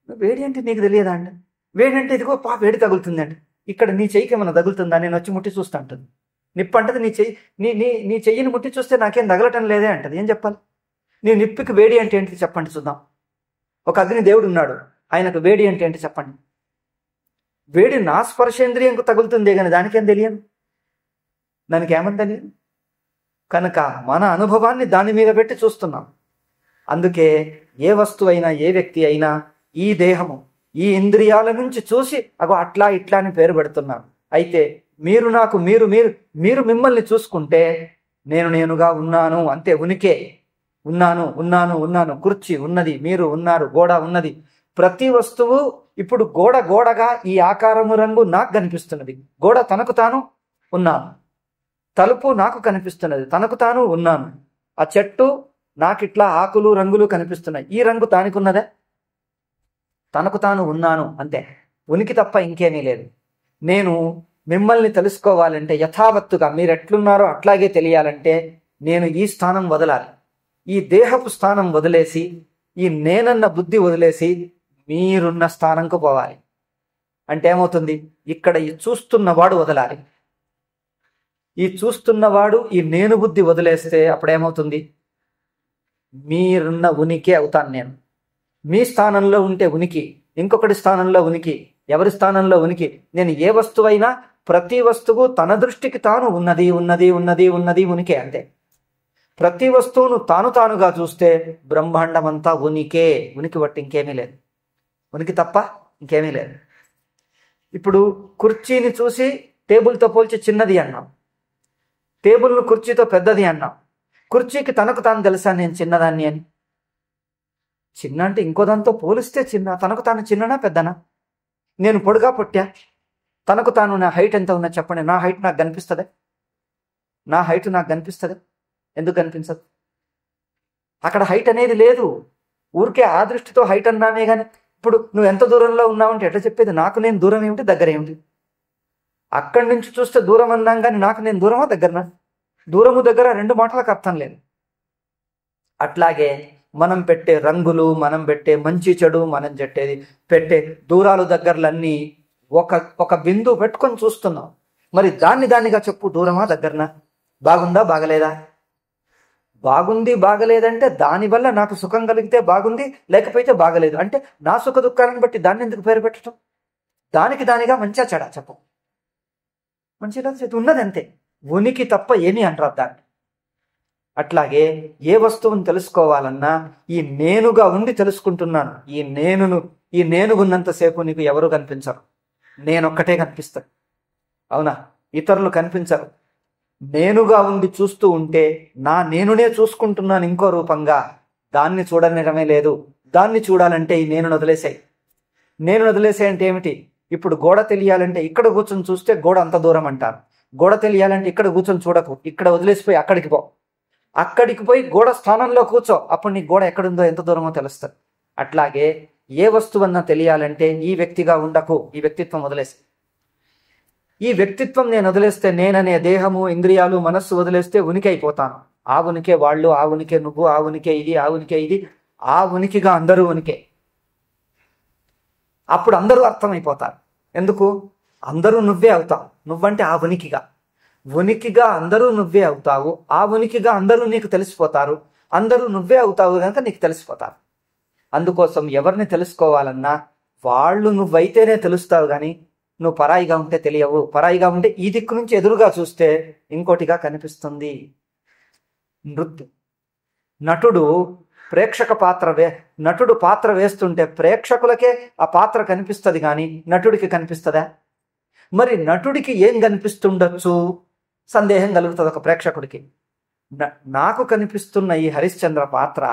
వేడి అంటే నీకు తెలియదా అండి? వేడి అంటే ఇదిగో వేడి తగులుతుంది అండి. ఇక్కడ నీ చెయ్యికి ఏమన్నా తగులుతుందా? నేను వచ్చి ముట్టి చూస్తా అంటుంది. నిప్పు అంటది నీ చెయ్యి నీ చెయ్యిని ముట్టి చూస్తే నాకేం తగలటం లేదే అంటది. ఏం చెప్పాలి? నీ నిప్పుకి వేడి అంటే ఏంటి చెప్పండి చూద్దాం. ఒక అగ్ని దేవుడు ఉన్నాడు, ఆయనకు వేడి అంటే ఏంటి చెప్పండి. వేడి నా స్పర్శేంద్రియంకు తగులుతుందే కానీ దానికేం తెలియదు, దానికి ఏమని తెలియదు. కనుక మన అనుభవాన్ని దాని మీద పెట్టి చూస్తున్నాం. అందుకే ఏ వస్తువు అయినా ఏ వ్యక్తి అయినా ఈ దేహము ఈ ఇంద్రియాల నుంచి చూసి అగో అట్లా ఇట్లా అని పేరు పెడుతున్నాను. అయితే మీరు నాకు మీరు మీరు మీరు మిమ్మల్ని చూసుకుంటే నేనుగా ఉన్నాను అంతే. ఉనికే ఉన్నాను ఉన్నాను ఉన్నాను. కుర్చీ ఉన్నది, మీరు ఉన్నారు, గోడ ఉన్నది. ప్రతి వస్తువు ఇప్పుడు గోడగా ఈ ఆకారము రంగు నాకు కనిపిస్తున్నది. గోడ తనకు తాను ఉన్నాను. తలుపు నాకు కనిపిస్తున్నది, తనకు తాను ఉన్నాను. ఆ చెట్టు నాకు ఇట్లా ఆకులు రంగులు కనిపిస్తున్నాయి, ఈ రంగు దానికి ఉన్నదే. తనకు తాను ఉన్నాను అంతే. ఉనికి తప్ప ఇంకేమీ లేదు. నేను మిమ్మల్ని తెలుసుకోవాలంటే యథావత్తుగా మీరు ఎట్లున్నారో అట్లాగే తెలియాలంటే నేను ఈ స్థానం వదలాలి. ఈ దేహపు స్థానం వదిలేసి ఈ నేనన్న బుద్ధి వదిలేసి మీరున్న స్థానంకు పోవాలి. అంటే ఏమవుతుంది? ఇక్కడ ఈ చూస్తున్నవాడు వదలాలి. ఈ చూస్తున్నవాడు ఈ నేను బుద్ధి వదిలేస్తే అప్పుడేమవుతుంది? మీరున్న ఉనికి అవుతాను నేను. మీ స్థానంలో ఉంటే ఉనికి, ఇంకొకటి స్థానంలో ఉనికి, ఎవరి స్థానంలో ఉనికి. నేను ఏ వస్తువైనా ప్రతి వస్తువు తన దృష్టికి తాను ఉన్నది ఉన్నది ఉన్నది ఉన్నది ఉనికే అంతే. ప్రతి వస్తువును తాను తానుగా చూస్తే బ్రహ్మాండం అంతా ఉనికే. ఉనికి బట్టి ఇంకేమీ లేదు. ఉనికి తప్ప ఇంకేమీ లేదు. ఇప్పుడు కుర్చీని చూసి టేబుల్తో పోల్చి చిన్నది అన్నాం, టేబుల్ను కుర్చీతో పెద్దది అన్నాం. కుర్చీకి తనకు తాను తెలుసా నేను చిన్నదాన్ని అని? చిన్న అంటే ఇంకో దాంతో పోలిస్తే చిన్న. తనకు తాను చిన్ననా పెద్దనా? నేను పొడుగా పొట్టా? తనకు తాను నా హైట్ ఎంత ఉన్నా చెప్పండి. నా హైట్ నాకు కనిపిస్తుంది? నా హైట్ నాకు కనిపిస్తుంది? ఎందుకు కనిపించదు? అక్కడ హైట్ అనేది లేదు. ఊరికే ఆ దృష్టితో హైట్ అన్నామే కానీ ఇప్పుడు నువ్వు ఎంత దూరంలో ఉన్నావంటే ఎట్లా చెప్పేది? నాకు నేను దూరం ఏమిటి, దగ్గర ఏమిటి? అక్కడి నుంచి చూస్తే దూరం అన్నాం కానీ నాకు నేను దూరమా దగ్గరనా? దూరము దగ్గర రెండు మాటలకు అర్థం లేదు. అట్లాగే మనం పెట్టే రంగులు, మనం పెట్టే మంచి చెడు, మనం పెట్టే దూరాలు దగ్గరలన్నీ ఒక బిందువు పెట్టుకొని చూస్తున్నాం. మరి దాన్నిగా చెప్పు, దూరమా దగ్గరనా? బాగుందా బాగలేదా? బాగుంది బాగలేదంటే దానివల్ల నాకు సుఖం కలిగితే బాగుంది, లేకపోతే బాగలేదు అంటే నా సుఖ దుఃఖాలను బట్టి దాన్ని ఎందుకు పేరు పెట్టడం? దానిగా మంచిగా చెడా చెప్పు. మంచిగా ఉన్నది అంతే, ఉనికి తప్ప ఏమీ అంటారు దాన్ని. అట్లాగే ఏ వస్తువుని తెలుసుకోవాలన్నా ఈ నేనుగా ఉండి తెలుసుకుంటున్నాను. ఈ నేను ఉన్నంతసేపు నీకు ఎవరు కనిపించరు, నేనొక్కటే కనిపిస్తాను. అవునా? ఇతరులు కనిపించరు. నేనుగా ఉండి చూస్తూ ఉంటే నా నేనునే చూసుకుంటున్నాను ఇంకో రూపంగా. దాన్ని చూడనిడమే లేదు. దాన్ని చూడాలంటే ఈ నేను వదిలేసాయి. నేను వదిలేసాయి అంటే ఏమిటి? ఇప్పుడు గోడ తెలియాలంటే ఇక్కడ కూర్చొని చూస్తే గోడ అంత దూరం అంటారు. గోడ తెలియాలంటే ఇక్కడ కూర్చొని చూడకు, ఇక్కడ వదిలేసిపోయి అక్కడికి పోయి గోడ స్థానంలో కూర్చో, అప్పుడు నీ గోడ ఎక్కడుందో ఎంత దూరమో తెలుస్తుంది. అట్లాగే ఏ వస్తువన్నా తెలియాలంటే ఈ వ్యక్తిగా ఉండకు, ఈ వ్యక్తిత్వం వదిలేసి. ఈ వ్యక్తిత్వం నేను వదిలేస్తే, నేననే దేహము, ఇంద్రియాలు, మనస్సు వదిలేస్తే ఉనికి అయిపోతాను. ఆ ఉనికే వాళ్ళు, ఆ ఉనికే నువ్వు, ఆ ఉనికే ఇది, ఆ ఉనికే ఇది. ఆ ఉనికిగా అందరూ ఉనికే. అప్పుడు అందరూ అర్థమైపోతారు. ఎందుకు? అందరూ నువ్వే అవుతావు. నువ్వంటే ఆ ఉనికిగా అందరూ నువ్వే అవుతావు. ఆ ఉనికిగా అందరూ నీకు తెలిసిపోతారు. అందరూ నువ్వే అవుతావు కనుక నీకు తెలిసిపోతారు. అందుకోసం ఎవరిని తెలుసుకోవాలన్నా వాళ్ళు నువ్వైతేనే తెలుస్తావు, కానీ నువ్వు పరాయిగా ఉంటే తెలియవు. పరాయిగా ఉంటే ఈ దిక్కు నుంచి ఎదురుగా చూస్తే ఇంకోటిగా కనిపిస్తుంది. నటుడు పాత్ర వేస్తుంటే ప్రేక్షకులకే ఆ పాత్ర కనిపిస్తుంది, కానీ నటుడికి కనిపిస్తుందా? మరి నటుడికి ఏం కనిపిస్తుండొచ్చు? సందేహం కలుగుతుంది ఒక ప్రేక్షకుడికి. నాకు కనిపిస్తున్న ఈ హరిశ్చంద్ర పాత్ర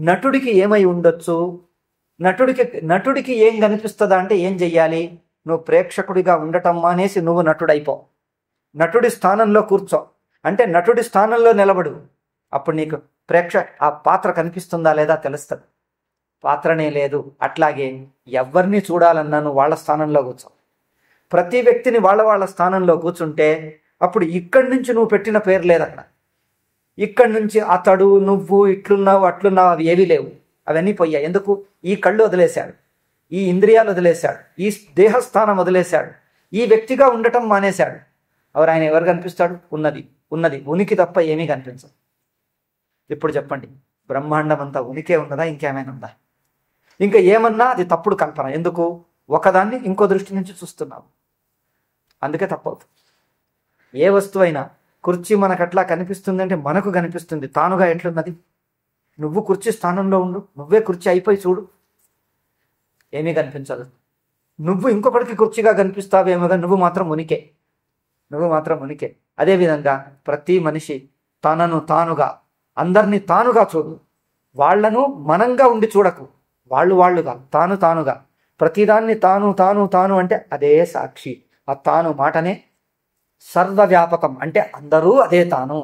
నటుడికి ఏమై ఉండొచ్చు? నటుడికి ఏం కనిపిస్తుందా అంటే ఏం చెయ్యాలి? నువ్వు ప్రేక్షకుడిగా ఉండటం మానేసి నువ్వు నటుడైపో. నటుడి స్థానంలో కూర్చో, అంటే నటుడి స్థానంలో నిలబడు. అప్పుడు నీకు ఆ పాత్ర కనిపిస్తుందా లేదా తెలుస్తుంది. పాత్రనే లేదు. అట్లాగే ఎవరిని చూడాలన్నా నువ్వు వాళ్ళ స్థానంలో కూర్చో. ప్రతి వ్యక్తిని వాళ్ళ స్థానంలో కూర్చుంటే అప్పుడు ఇక్కడి నుంచి నువ్వు పెట్టిన పేరు లేదు అక్కడ. ఇక్కడి నుంచి అతడు, నువ్వు, ఇట్లున్నావు, అట్లున్నావు, అవి ఏవీ లేవు. అవన్నీ పోయాయి. ఎందుకు? ఈ కళ్ళు వదిలేశాడు, ఈ ఇంద్రియాలు వదిలేశాడు, ఈ దేహస్థానం వదిలేశాడు, ఈ వ్యక్తిగా ఉండటం మానేశాడు. ఆయన ఎవరు కనిపిస్తాడు? ఉన్నది ఉనికి తప్ప ఏమీ కనిపించదు. ఇప్పుడు చెప్పండి, బ్రహ్మాండం అంతా ఉనికే ఉన్నదా? ఇంకేమైనా ఉందా? ఇంకా ఏమన్నా అది తప్పుడు కల్పన. ఎందుకు? ఒకదాన్ని ఇంకో దృష్టి నుంచి చూస్తున్నావు, అందుకే తప్పవుతుంది. ఏ వస్తువైనా, కుర్చీ మనకు అట్లా కనిపిస్తుంది అంటే మనకు కనిపిస్తుంది. తానుగా ఎట్లున్నది? నువ్వు కుర్చీ స్థానంలో ఉండు, నువ్వే కుర్చీ అయిపోయి చూడు, ఏమీ కనిపించదు. నువ్వు ఇంకొకటికి కుర్చీగా కనిపిస్తావేమో కానీ నువ్వు మాత్రం ఉనికే. అదేవిధంగా ప్రతి మనిషి తనను తానుగా, అందరినీ తానుగా చూడు. వాళ్లను మనంగా ఉండి చూడకు. వాళ్ళుగా, తానుగా, ప్రతిదాన్ని తాను అంటే అదే సాక్షి. ఆ తాను మాటనే సర్వవ్యాపకం. అంటే అందరూ అదే తాను,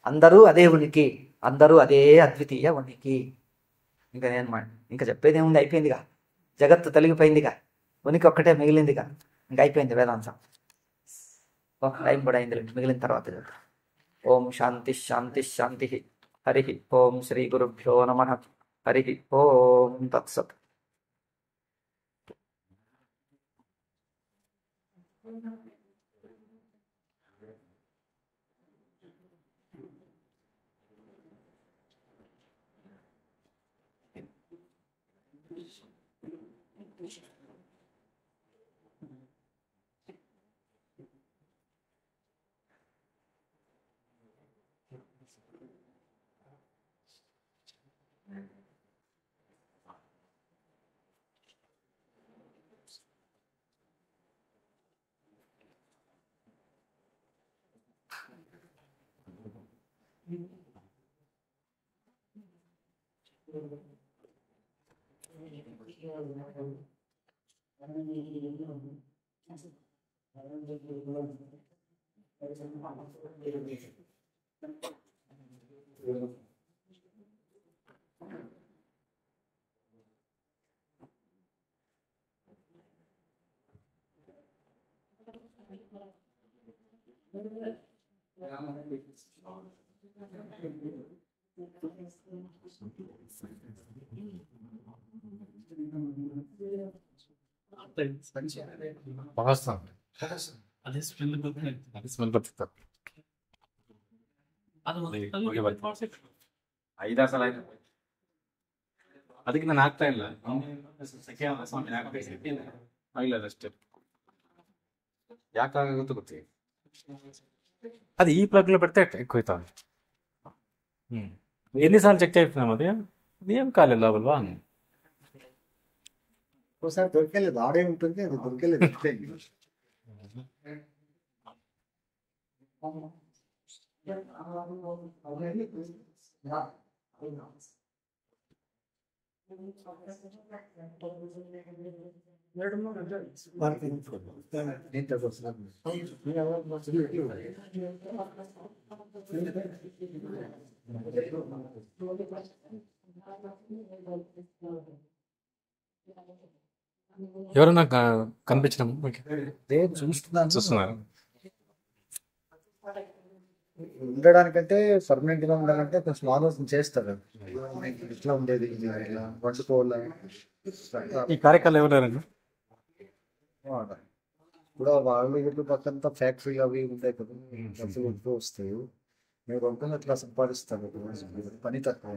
అందరూ అదే ఉనికి, అందరూ అదే అద్వితీయ ఉనికి. ఇంకా చెప్పేది ఏముంది? అయిపోయిందిగా. జగత్తు తొలగిపోయిందిగా, ఉనికి ఒక్కటే మిగిలిందిగా. ఇంకా అయిపోయింది వేదాంతం. టైం కూడా అయింది, మిగిలిన తర్వాత. ఓం శాంతి శాంతి శాంతి. హరి ఓం శ్రీ గురుభ్యో నమః. హరి ఓం తత్సత్. Pasta. ಅದೇ ಸ್ಮೆಲ್ ಬರ್ತಿತ್ತು. ಐದಾರು ಸಲ ಆಯ್ತು. ಅದಕ್ಕೆ ನಾನು ಆಗ್ತಾ ಇಲ್ಲ. ಆಗಿಲ್ಲ ಅಷ್ಟೇ. ಯಾಕಾಗುತ್ತೆ ಗೊತ್ತಿಲ್ಲ. ಅದು ಈ ಪ್ಲಗ್లో పెడితే ఎక్కువైతుంది. ఎన్నిసార్లు చెక్ చేస్తున్నాం అది ఏం కాలేదు లోపల ఒకసారి దొరికెళ్ళదు ఆడే ఉంటుంది అది దొరికెళ్ళదు ఎవరన్నా కనిపించడం చూస్తున్నారు ఉండడానికంటే పర్మనెంట్ గా ఉండాలంటే కొంచెం ఆలోచన చేస్తారు ఇట్లా ఉండేది ఇలా వండుకోవాలి ఈ కార్యక్రమాలు ఎవరండి ఇప్పుడు వాళ్ళు ఇల్లు పక్కంతా ఫ్యాక్టరీ అవి ఉంటాయి కదా డబ్బులు ఎక్కువ వస్తాయి మీరు వంటలు అట్లా సంపాదిస్తారు పని తక్కువ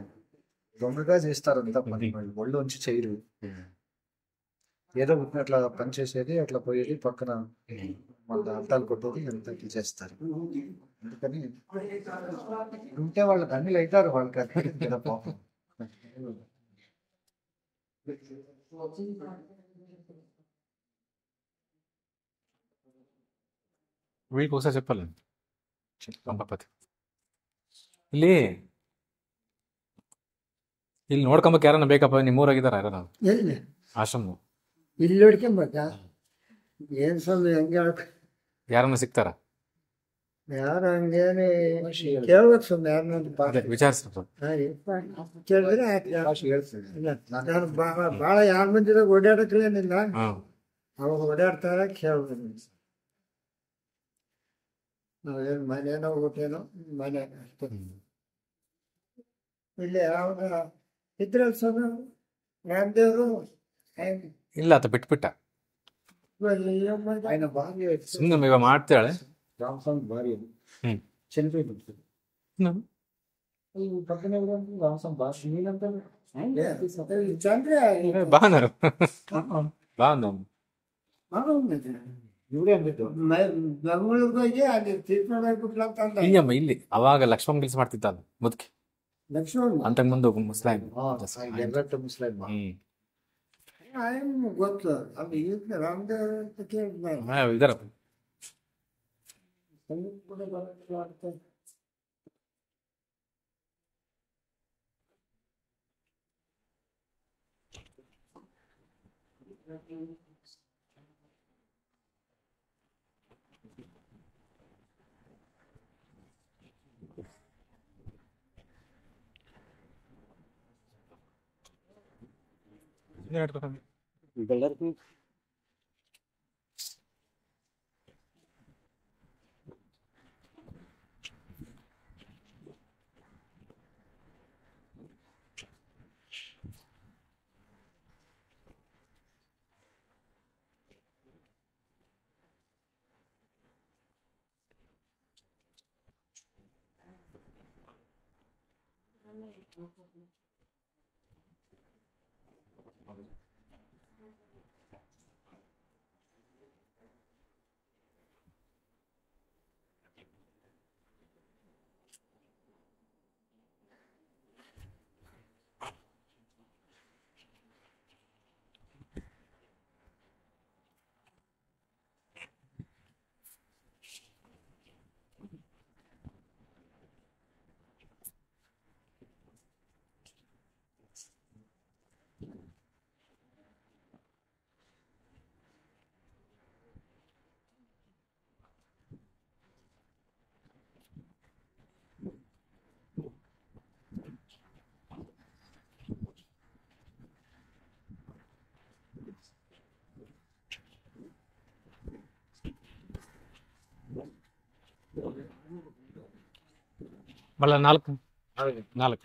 దొంగగా చేస్తారు అంతా పని ఒళ్ళు ఉంచి చేయరు ఏదో అట్లా పని చేసేది అట్లా పోయేది పక్కన మళ్ళీ అర్థాలు కొట్టేది అంతా చేస్తారు అందుకని ఉంటే వాళ్ళకి అన్ని అవుతారు వాళ్ళకి అర్థం కదా పాపం వీళ్ళకి ఒకసారి చెప్పాలండి పంపపతి ಇಲ್ಲಿ ಇಲ್ಲಿ ನೋಡ್ಕೊಂಬಕ್ಕೆ ಯಾರನ್ನ ಬೇಕಪ್ಪ ನಿಮ್ಮೂರಾಗಿದ್ದಾರ ಯಾರ ಎಲ್ಲಿ ಆಶ್ರಮ ಇಲ್ಲಿ ನೋಡ್ಕೊಂಬೇಕಾ ಏನು ಸ್ವಾಮಿ ಹಂಗೆ ಯಾರನ್ನ ಸಿಗ್ತಾರ ಯಾರು ಹಂಗೇನೆ ಕೇಳ್ಬೇಕು ಸ್ವಾಮಿ ಯಾರನ್ನ ವಿಚಾರಿಸ್ಬೇಕು ಕೇಳಿದ್ರೆ ನಾನು ಭಾಳ ಯಾರ ಮಂದಿದಾಗ ಓಡಾಡಕ್ಲೇನಿಲ್ಲ ಅವಾಗ ಓಡಾಡ್ತಾರ ಕೇಳ್ಬೇಕು ನಾವೇನು ಮನೇನೋ ಊಟೇನೋ ಮನೆ ಅಷ್ಟೇ ಇಲ್ಲಿ ಯಾವಾಗ ಇದ್ರಲ್ಲಿ ಸ್ವಾಮಿ ರಾಮದೇವರು ಇಲ್ಲ ಆತ ಬಿಟ್ಬಿಟ್ಟ ఆయన భార్య ಸುಮ್ಮನೆ ಇವಾಗ ಮಾಡ್ತಾಳೆ రామస్వామి భార్య చనిపోయింది పక్కన రామస్వామి భార్య నేనంతా ಚಂದ್ರ బాగున్నారు బాగుంది ಇವರೇ ಅಂದಿದ್ದು ಬೆಂಗಳೂರಿಗೆ ಹೋಗಿ ಅಲ್ಲಿ ಟ್ರೀಟ್ಮೆಂಟ್ ಆಗ್ಬಿಟ್ಲಂತ ಅಂದ ಇಲ್ಲಮ್ಮ ಇಲ್ಲಿ ಅವಾಗ ಲಕ್ಷ್ಮಣ್ ಕೆಲಸ ಮಾಡ್ತಿದ್ದ ಅದು ಮುದುಕಿ ಲಕ್ಷ್ಮಣ್ ಅಂತಕ್ ಮುಂದೆ ಮುಸ್ಲಾಂ ఎర్రట్టు ముస్లిం ಗೊತ್ತು ಅಲ್ಲಿ ಈಗ ರಾಮದೇವ್ ಅಂತ ಕೇಳಿದ್ನ ಇದರ ಕೂಡ ಬರುತ್ತೆ ಎಲ್ಲರಿಗೂ మళ్ళీ 4 4 ಮಾಡಿ